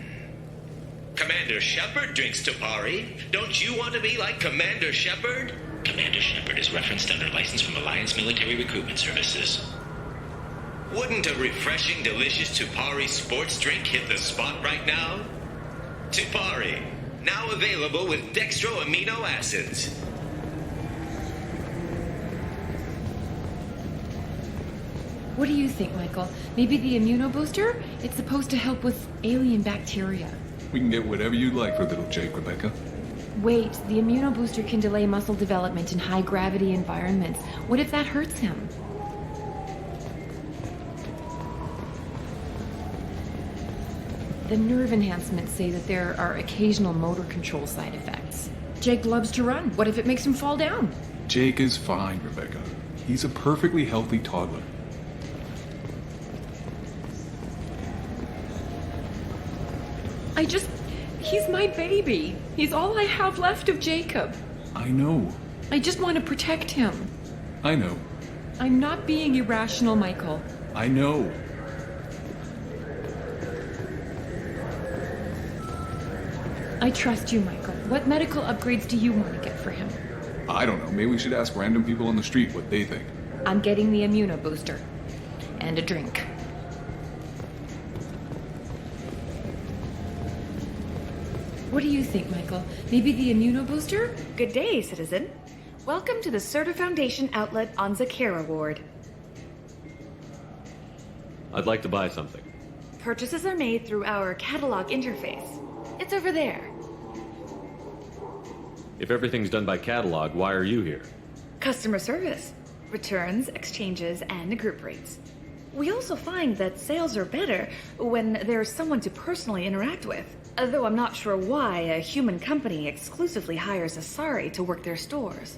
Commander Shepard drinks Tupari. Don't you want to be like Commander Shepard? Commander Shepard is referenced under license from Alliance Military Recruitment Services. Wouldn't a refreshing, delicious Tupari sports drink hit the spot right now? Tupari, now available with dextro amino acids. What do you think, Michael? Maybe the immunobooster? It's supposed to help with alien bacteria. We can get whatever you'd like for little Jake, Rebecca. Wait, the immunobooster can delay muscle development in high-gravity environments. What if that hurts him? The nerve enhancements say that there are occasional motor control side effects. Jake loves to run. What if it makes him fall down? Jake is fine, Rebecca. He's a perfectly healthy toddler. He's my baby. He's all I have left of Jacob. I know. I just want to protect him. I know. I'm not being irrational, Michael. I know. I trust you, Michael. What medical upgrades do you want to get for him? I don't know. Maybe we should ask random people on the street what they think. I'm getting the immunobooster. And a drink. What do you think, Michael? Maybe the immunobooster? Good day, citizen. Welcome to the Serta Foundation outlet on Zakera Ward. I'd like to buy something. Purchases are made through our catalog interface. It's over there. If everything's done by catalog, why are you here? Customer service. Returns, exchanges, and group rates. We also find that sales are better when there's someone to personally interact with. Though I'm not sure why a human company exclusively hires Asari to work their stores.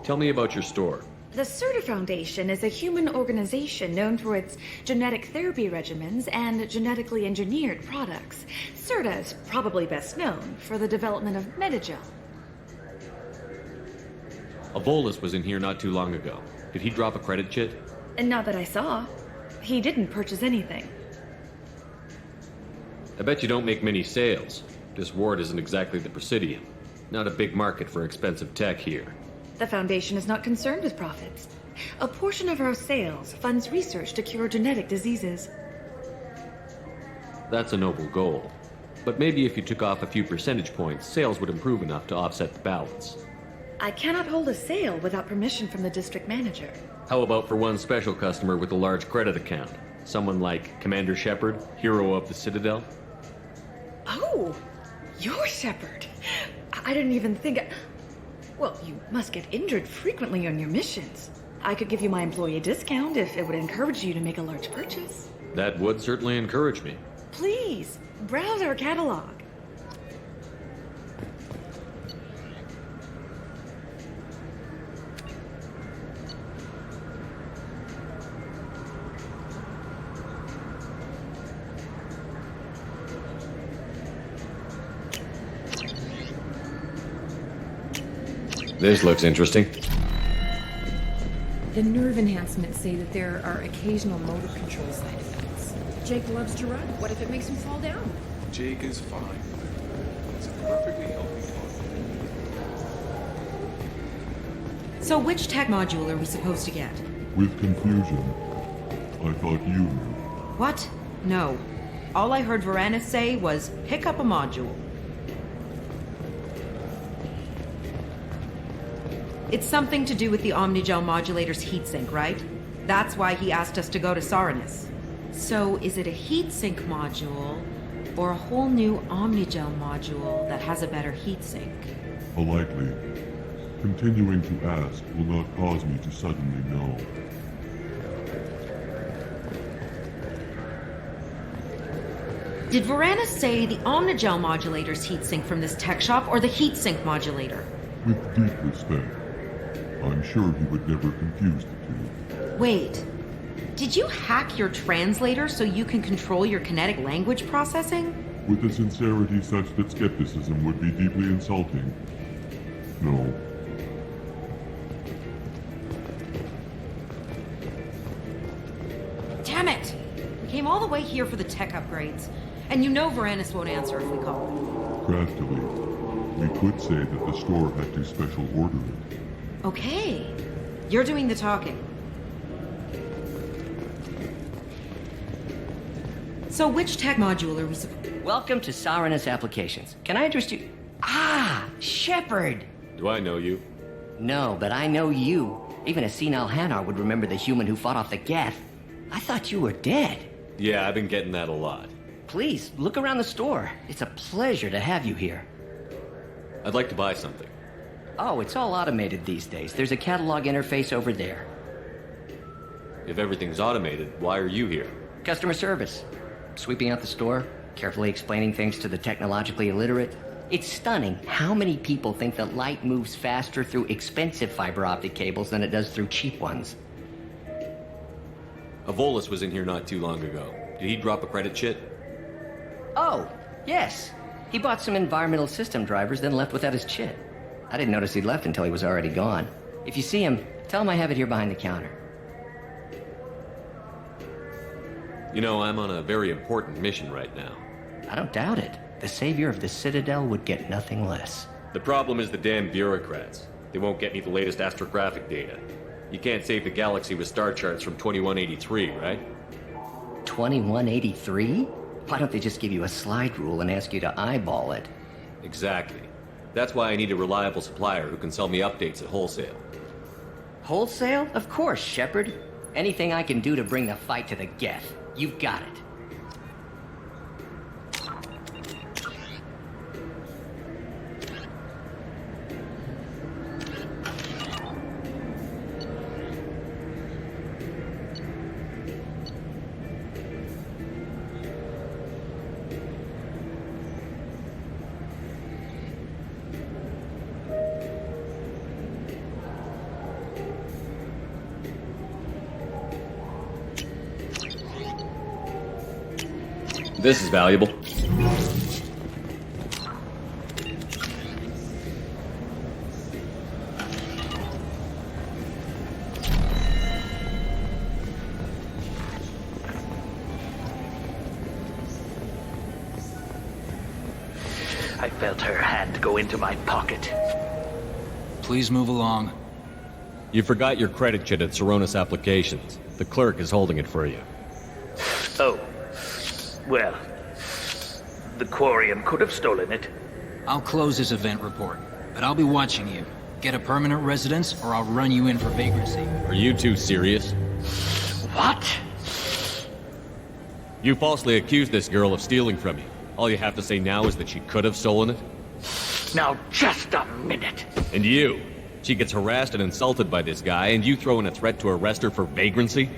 Tell me about your store. The Serta Foundation is a human organization known for its genetic therapy regimens and genetically engineered products. Serta is probably best known for the development of Metagel. A Volus was in here not too long ago. Did he drop a credit chit? And not that I saw. He didn't purchase anything. I bet you don't make many sales. This ward isn't exactly the Presidium. Not a big market for expensive tech here. The Foundation is not concerned with profits. A portion of our sales funds research to cure genetic diseases. That's a noble goal. But maybe if you took off a few percentage points, sales would improve enough to offset the balance. I cannot hold a sale without permission from the district manager. How about for one special customer with a large credit account? Someone like Commander Shepard, hero of the Citadel? Oh, you're Shepard. I didn't even think... Well, you must get injured frequently on your missions. I could give you my employee discount if it would encourage you to make a large purchase. That would certainly encourage me. Please, browse our catalog. This looks interesting. The nerve enhancements say that there are occasional motor control side effects. Jake loves to run. What if it makes him fall down? Jake is fine. He's a perfectly healthy toddler. So which tech module are we supposed to get? With confusion. I thought you knew. What? No. All I heard Varanus say was, pick up a module. It's something to do with the Omnigel modulator's heatsink, right? That's why he asked us to go to Saranus. So is it a heatsink module, or a whole new Omnigel module that has a better heatsink? Likely. Continuing to ask will not cause me to suddenly know. Did Varanus say the Omnigel modulator's heatsink from this tech shop, or the heatsink modulator? With deep respect, I'm sure he would never confuse the two. Wait, Did you hack your translator so you can control your kinetic language processing? With a sincerity such that skepticism would be deeply insulting. No. Damn it! We came all the way here for the tech upgrades. And you know Varanus won't answer if we call. Craftily, we could say that the store had to special order it. Okay. You're doing the talking. So which tech module are we Welcome to Saranus Applications. Can I interest you? Ah, Shepard! Do I know you? No, but I know you. Even a senile Hanar would remember the human who fought off the Geth. I thought you were dead. Yeah, I've been getting that a lot. Please, look around the store. It's a pleasure to have you here. I'd like to buy something. Oh, it's all automated these days. There's a catalog interface over there. If everything's automated, why are you here? Customer service. Sweeping out the store, carefully explaining things to the technologically illiterate. It's stunning how many people think that light moves faster through expensive fiber optic cables than it does through cheap ones. Avolis was in here not too long ago. Did he drop a credit chit? Oh, yes. He bought some environmental system drivers, then left without his chit. I didn't notice he'd left until he was already gone. If you see him, tell him I have it here behind the counter. You know, I'm on a very important mission right now. I don't doubt it. The savior of the Citadel would get nothing less. The problem is the damn bureaucrats. They won't get me the latest astrographic data. You can't save the galaxy with star charts from 2183, right? 2183? Why don't they just give you a slide rule and ask you to eyeball it? Exactly. That's why I need a reliable supplier who can sell me updates at wholesale. Wholesale? Of course, Shepard. Anything I can do to bring the fight to the Geth. You've got it. This is valuable. I felt her hand go into my pocket. Please move along. You forgot your credit chit at Saronis Applications. The clerk is holding it for you. Oh. Well, the Quarian could have stolen it. I'll close this event report, but I'll be watching you. Get a permanent residence, or I'll run you in for vagrancy. Are you two serious? What? You falsely accused this girl of stealing from you. All you have to say now is that she could have stolen it? Now, just a minute. And you? She gets harassed and insulted by this guy, and you throw in a threat to arrest her for vagrancy?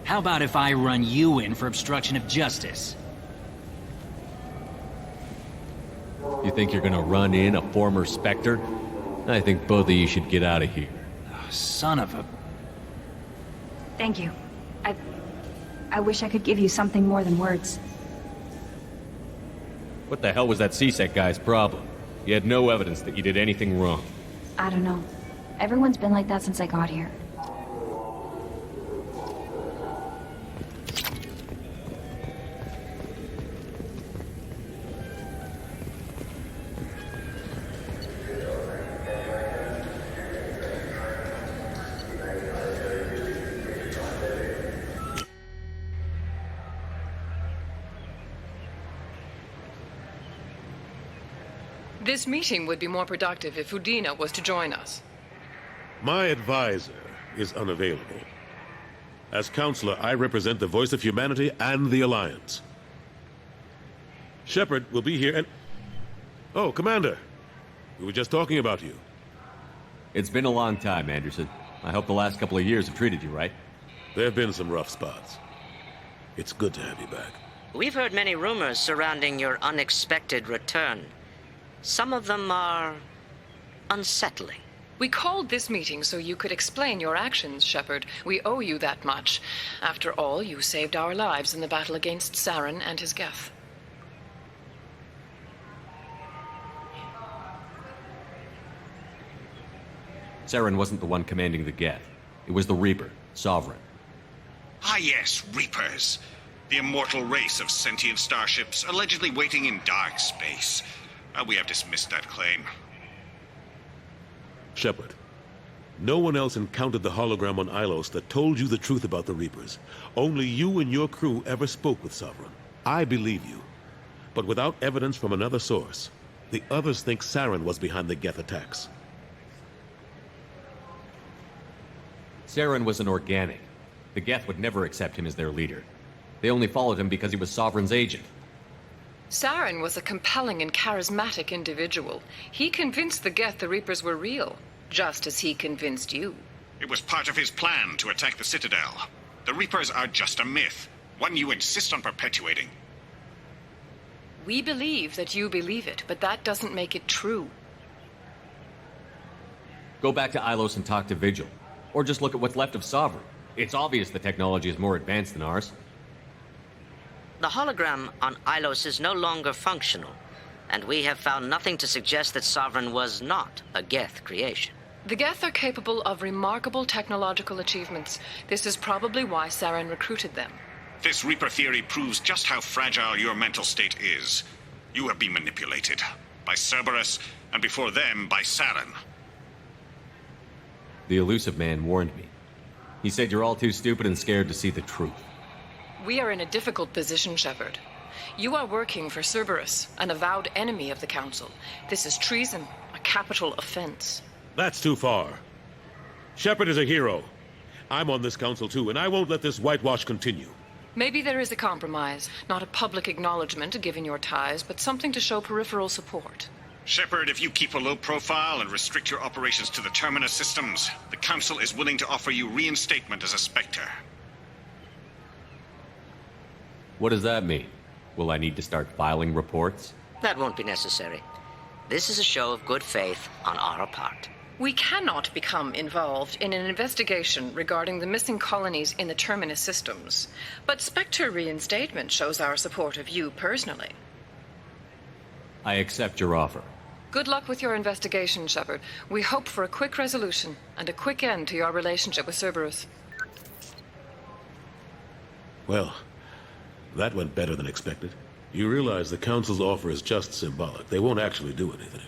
How about if I run you in for obstruction of justice? You think you're gonna run in a former Spectre? I think both of you should get out of here. Oh, son of a... Thank you. I wish I could give you something more than words. What the hell was that CSEC guy's problem? He had no evidence that you did anything wrong. I don't know. Everyone's been like that since I got here. This meeting would be more productive if Udina was to join us. My advisor is unavailable. As counselor, I represent the voice of humanity and the Alliance. Shepard will be here and... Oh, Commander. We were just talking about you. It's been a long time, Anderson. I hope the last couple of years have treated you right. There have been some rough spots. It's good to have you back. We've heard many rumors surrounding your unexpected return. Some of them are unsettling. We called this meeting so you could explain your actions, Shepard. We owe you that much. After all, you saved our lives in the battle against Saren and his Geth. Saren wasn't the one commanding the Geth. It was the Reaper, Sovereign. Ah yes, Reapers. The immortal race of sentient starships allegedly waiting in dark space. We have dismissed that claim. Shepard, no one else encountered the hologram on Ilos that told you the truth about the Reapers. Only you and your crew ever spoke with Sovereign. I believe you. But without evidence from another source, the others think Saren was behind the Geth attacks. Saren was an organic. The Geth would never accept him as their leader. They only followed him because he was Sovereign's agent. Saren was a compelling and charismatic individual. He convinced the Geth the Reapers were real, just as he convinced you. It was part of his plan to attack the Citadel. The Reapers are just a myth, one you insist on perpetuating. We believe that you believe it, but that doesn't make it true. Go back to Ilos and talk to Vigil. Or just look at what's left of Sovereign. It's obvious the technology is more advanced than ours. The hologram on Ilos is no longer functional, and we have found nothing to suggest that Sovereign was not a Geth creation. The Geth are capable of remarkable technological achievements. This is probably why Saren recruited them. This Reaper theory proves just how fragile your mental state is. You have been manipulated. By Cerberus, and before them, by Saren. The elusive man warned me. He said you're all too stupid and scared to see the truth. We are in a difficult position, Shepard. You are working for Cerberus, an avowed enemy of the Council. This is treason, a capital offense. That's too far. Shepard is a hero. I'm on this council too, and I won't let this whitewash continue. Maybe there is a compromise. Not a public acknowledgement given your ties, but something to show peripheral support. Shepard, if you keep a low profile and restrict your operations to the Terminus systems, the Council is willing to offer you reinstatement as a Spectre. What does that mean? Will I need to start filing reports? That won't be necessary. This is a show of good faith on our part. We cannot become involved in an investigation regarding the missing colonies in the Terminus systems, but Spectre reinstatement shows our support of you personally. I accept your offer. Good luck with your investigation, Shepard. We hope for a quick resolution and a quick end to your relationship with Cerberus. Well, that went better than expected. You realize the Council's offer is just symbolic. They won't actually do anything.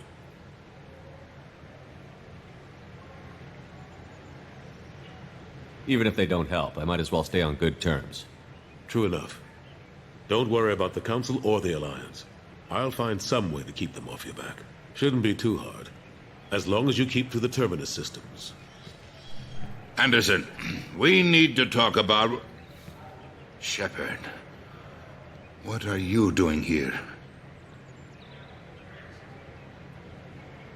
Even if they don't help, I might as well stay on good terms. True enough. Don't worry about the Council or the Alliance. I'll find some way to keep them off your back. Shouldn't be too hard. As long as you keep to the Terminus systems. Anderson, we need to talk about... Shepard. What are you doing here?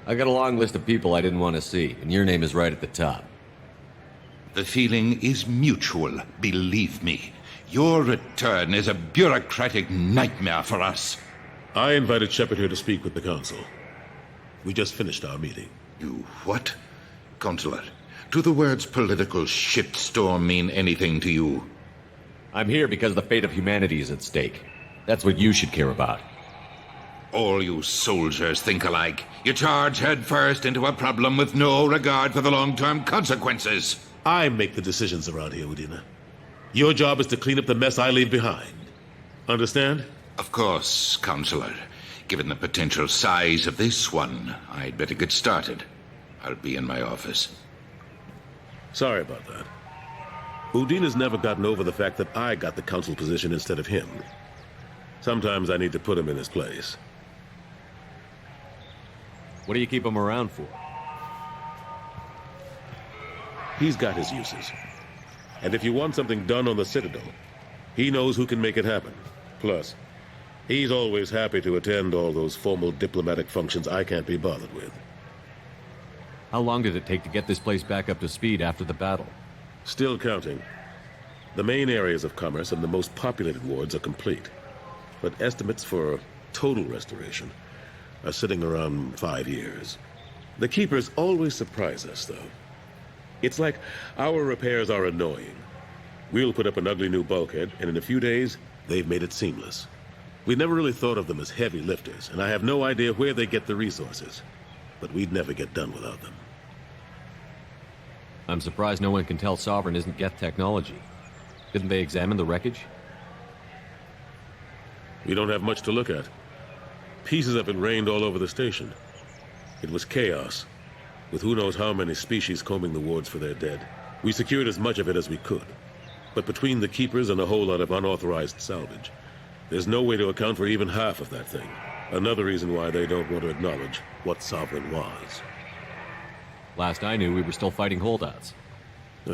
I got a long list of people I didn't want to see, and your name is right at the top. The feeling is mutual, believe me. Your return is a bureaucratic nightmare for us. I invited Shepard here to speak with the Council. We just finished our meeting. You what? Counselor, do the words political shitstorm mean anything to you? I'm here because the fate of humanity is at stake. That's what you should care about. All you soldiers think alike. You charge headfirst into a problem with no regard for the long-term consequences. I make the decisions around here, Udina. Your job is to clean up the mess I leave behind. Understand? Of course, Counselor. Given the potential size of this one, I'd better get started. I'll be in my office. Sorry about that. Udina's never gotten over the fact that I got the Council position instead of him. Sometimes I need to put him in his place. What do you keep him around for? He's got his uses. And if you want something done on the Citadel, he knows who can make it happen. Plus, he's always happy to attend all those formal diplomatic functions I can't be bothered with. How long did it take to get this place back up to speed after the battle? Still counting. The main areas of commerce and the most populated wards are complete. But estimates for total restoration are sitting around 5 years. The Keepers always surprise us, though. It's like our repairs are annoying. We'll put up an ugly new bulkhead, and in a few days, they've made it seamless. We never really thought of them as heavy lifters, and I have no idea where they get the resources. But we'd never get done without them. I'm surprised no one can tell Sovereign isn't Geth technology. Didn't they examine the wreckage? We don't have much to look at. Pieces of it rained all over the station. It was chaos, with who knows how many species combing the wards for their dead. We secured as much of it as we could. But between the Keepers and a whole lot of unauthorized salvage, there's no way to account for even half of that thing. Another reason why they don't want to acknowledge what Sovereign was. Last I knew, we were still fighting holdouts.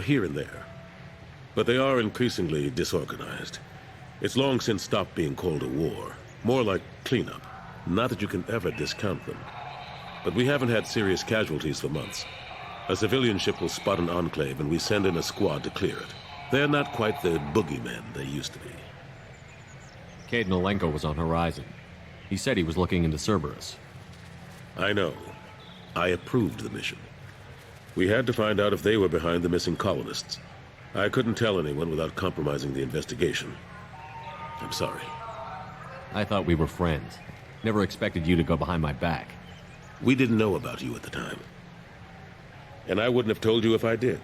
Here and there. But they are increasingly disorganized. It's long since stopped being called a war. More like cleanup. Not that you can ever discount them. But we haven't had serious casualties for months. A civilian ship will spot an enclave and we send in a squad to clear it. They're not quite the boogeymen they used to be. Cade Nolenko was on Horizon. He said he was looking into Cerberus. I know. I approved the mission. We had to find out if they were behind the missing colonists. I couldn't tell anyone without compromising the investigation. I'm sorry. I thought we were friends. Never expected you to go behind my back. We didn't know about you at the time. And I wouldn't have told you if I did.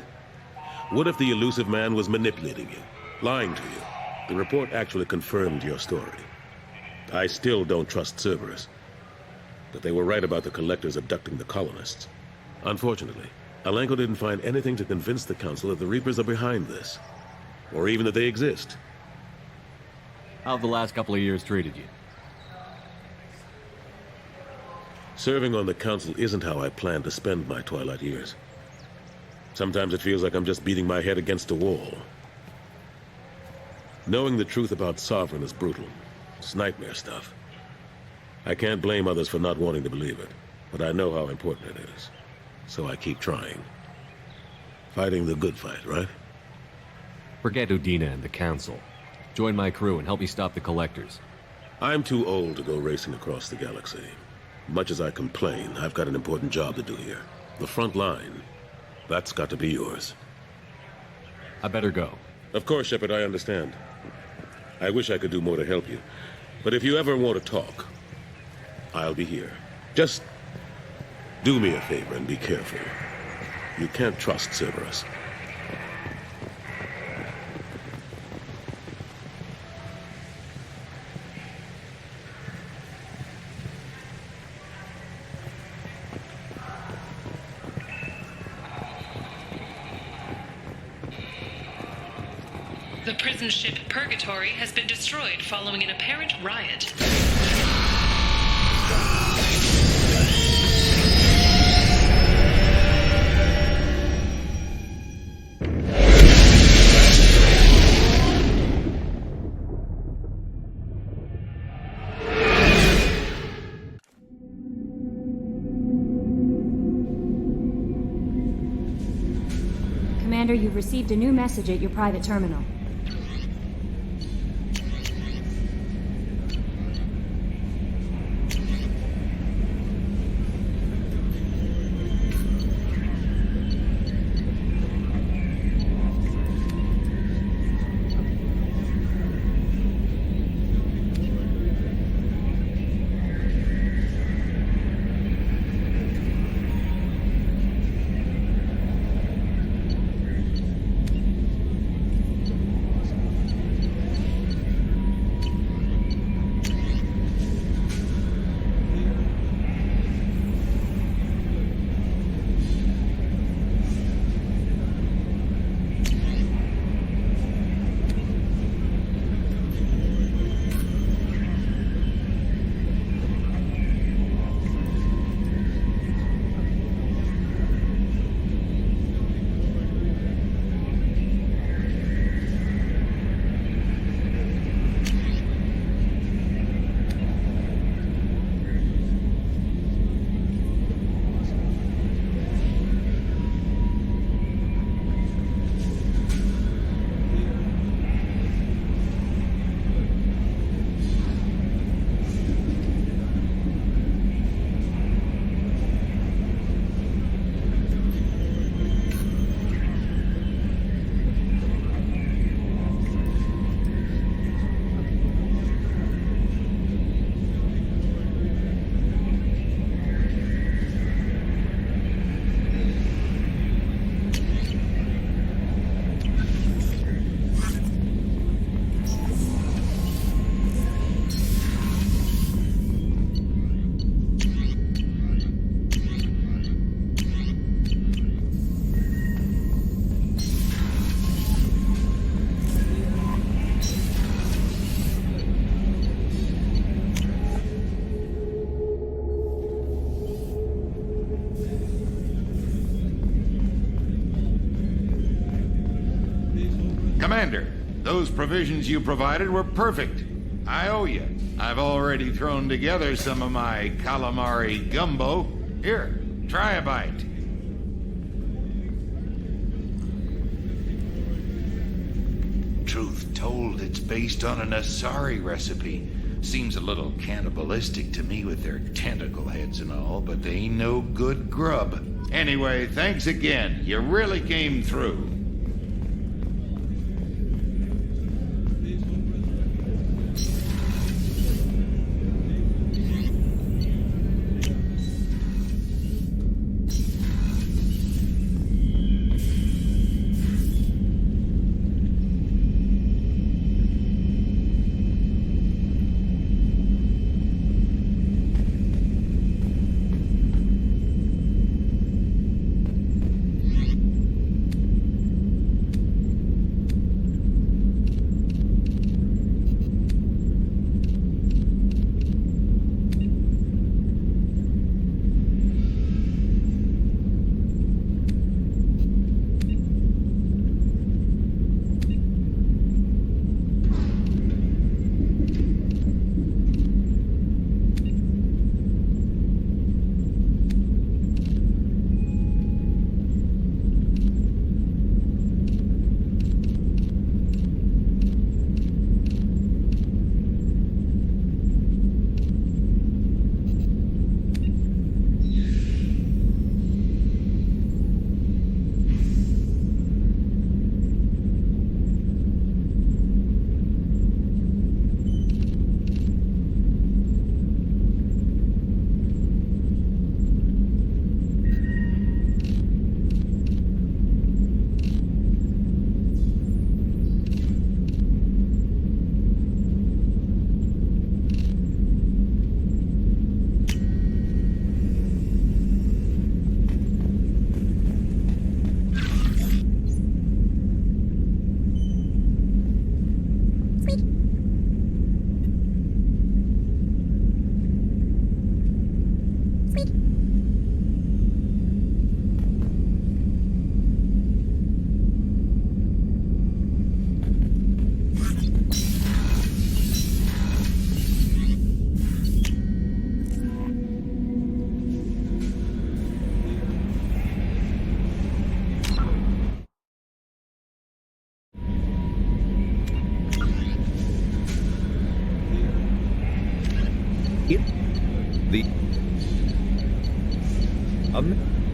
What if the elusive man was manipulating you, lying to you? The report actually confirmed your story. I still don't trust Cerberus. But they were right about the collectors abducting the colonists. Unfortunately, Alenko didn't find anything to convince the Council that the Reapers are behind this. Or even that they exist. How have the last couple of years treated you? Serving on the Council isn't how I plan to spend my twilight years. Sometimes it feels like I'm just beating my head against a wall. Knowing the truth about Sovereign is brutal. It's nightmare stuff. I can't blame others for not wanting to believe it, but I know how important it is. So I keep trying. Fighting the good fight, right? Forget Udina and the Council. Join my crew and help me stop the Collectors. I'm too old to go racing across the galaxy. Much as I complain, I've got an important job to do here. The front line. That's got to be yours. I better go. Of course, Shepard, I understand. I wish I could do more to help you. But if you ever want to talk, I'll be here. Just do me a favor and be careful. You can't trust Cerberus. The prison ship Purgatory has been destroyed following an apparent riot. Commander, you've received a new message at your private terminal. Commander, those provisions you provided were perfect. I owe you. I've already thrown together some of my calamari gumbo. Here, try a bite. Truth told, it's based on an Asari recipe. Seems a little cannibalistic to me with their tentacle heads and all, but they ain't no good grub. Anyway, thanks again. You really came through.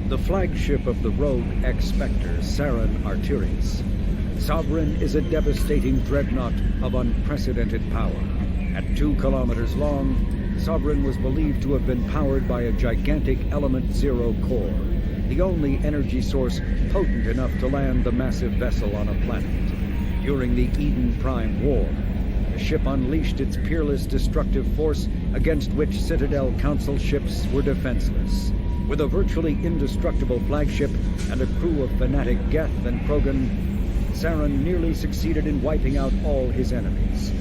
The flagship of the rogue ex-Spectre, Saren Arterius. Sovereign is a devastating dreadnought of unprecedented power. At 2 kilometers long, Sovereign was believed to have been powered by a gigantic Element Zero core, the only energy source potent enough to land the massive vessel on a planet. During the Eden Prime War, the ship unleashed its peerless destructive force against which Citadel Council ships were defenseless. With a virtually indestructible flagship and a crew of fanatic Geth and Krogan, Saren nearly succeeded in wiping out all his enemies.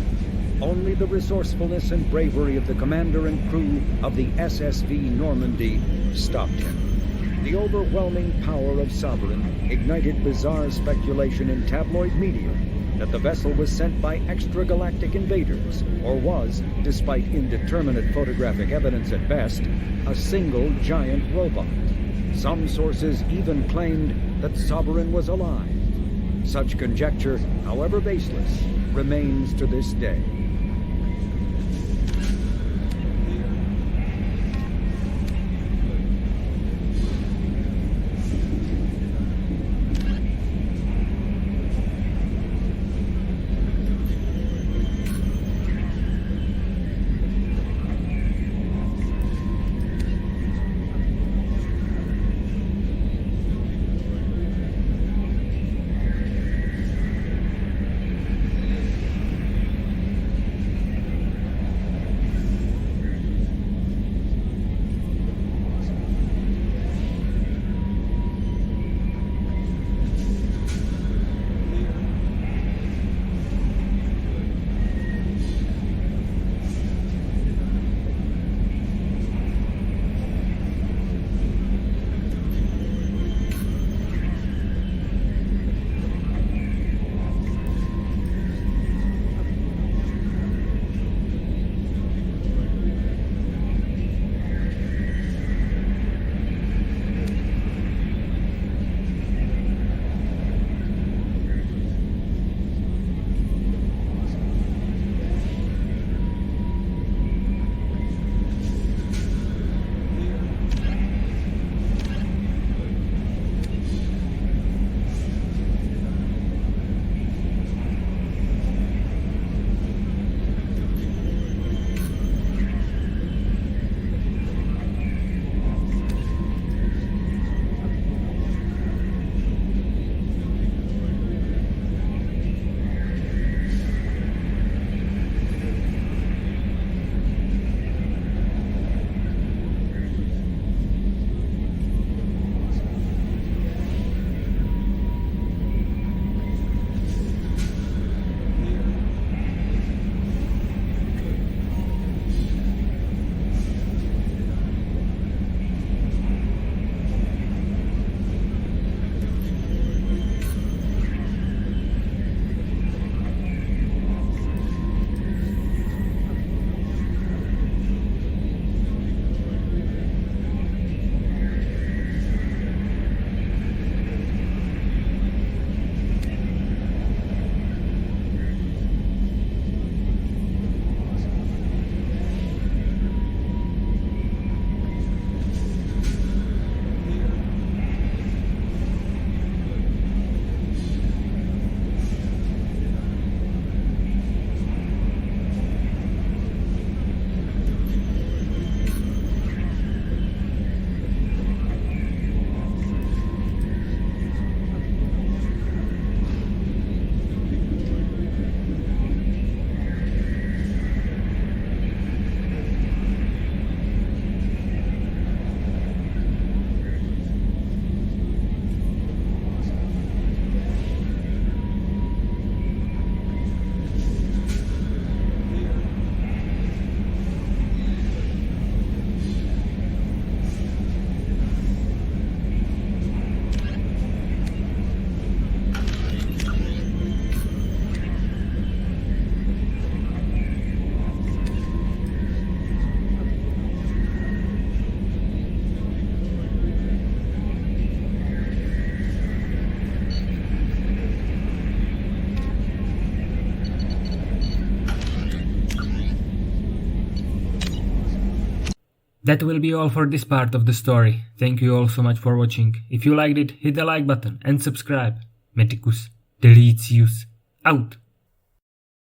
Only the resourcefulness and bravery of the commander and crew of the SSV Normandy stopped him. The overwhelming power of Sovereign ignited bizarre speculation in tabloid media that the vessel was sent by extragalactic invaders, or was, despite indeterminate photographic evidence at best, a single giant robot. Some sources even claimed that Sovereign was alive. Such conjecture, however baseless, remains to this day. That will be all for this part of the story. Thank you all so much for watching. If you liked it, hit the like button and subscribe. Meticus Deletius out.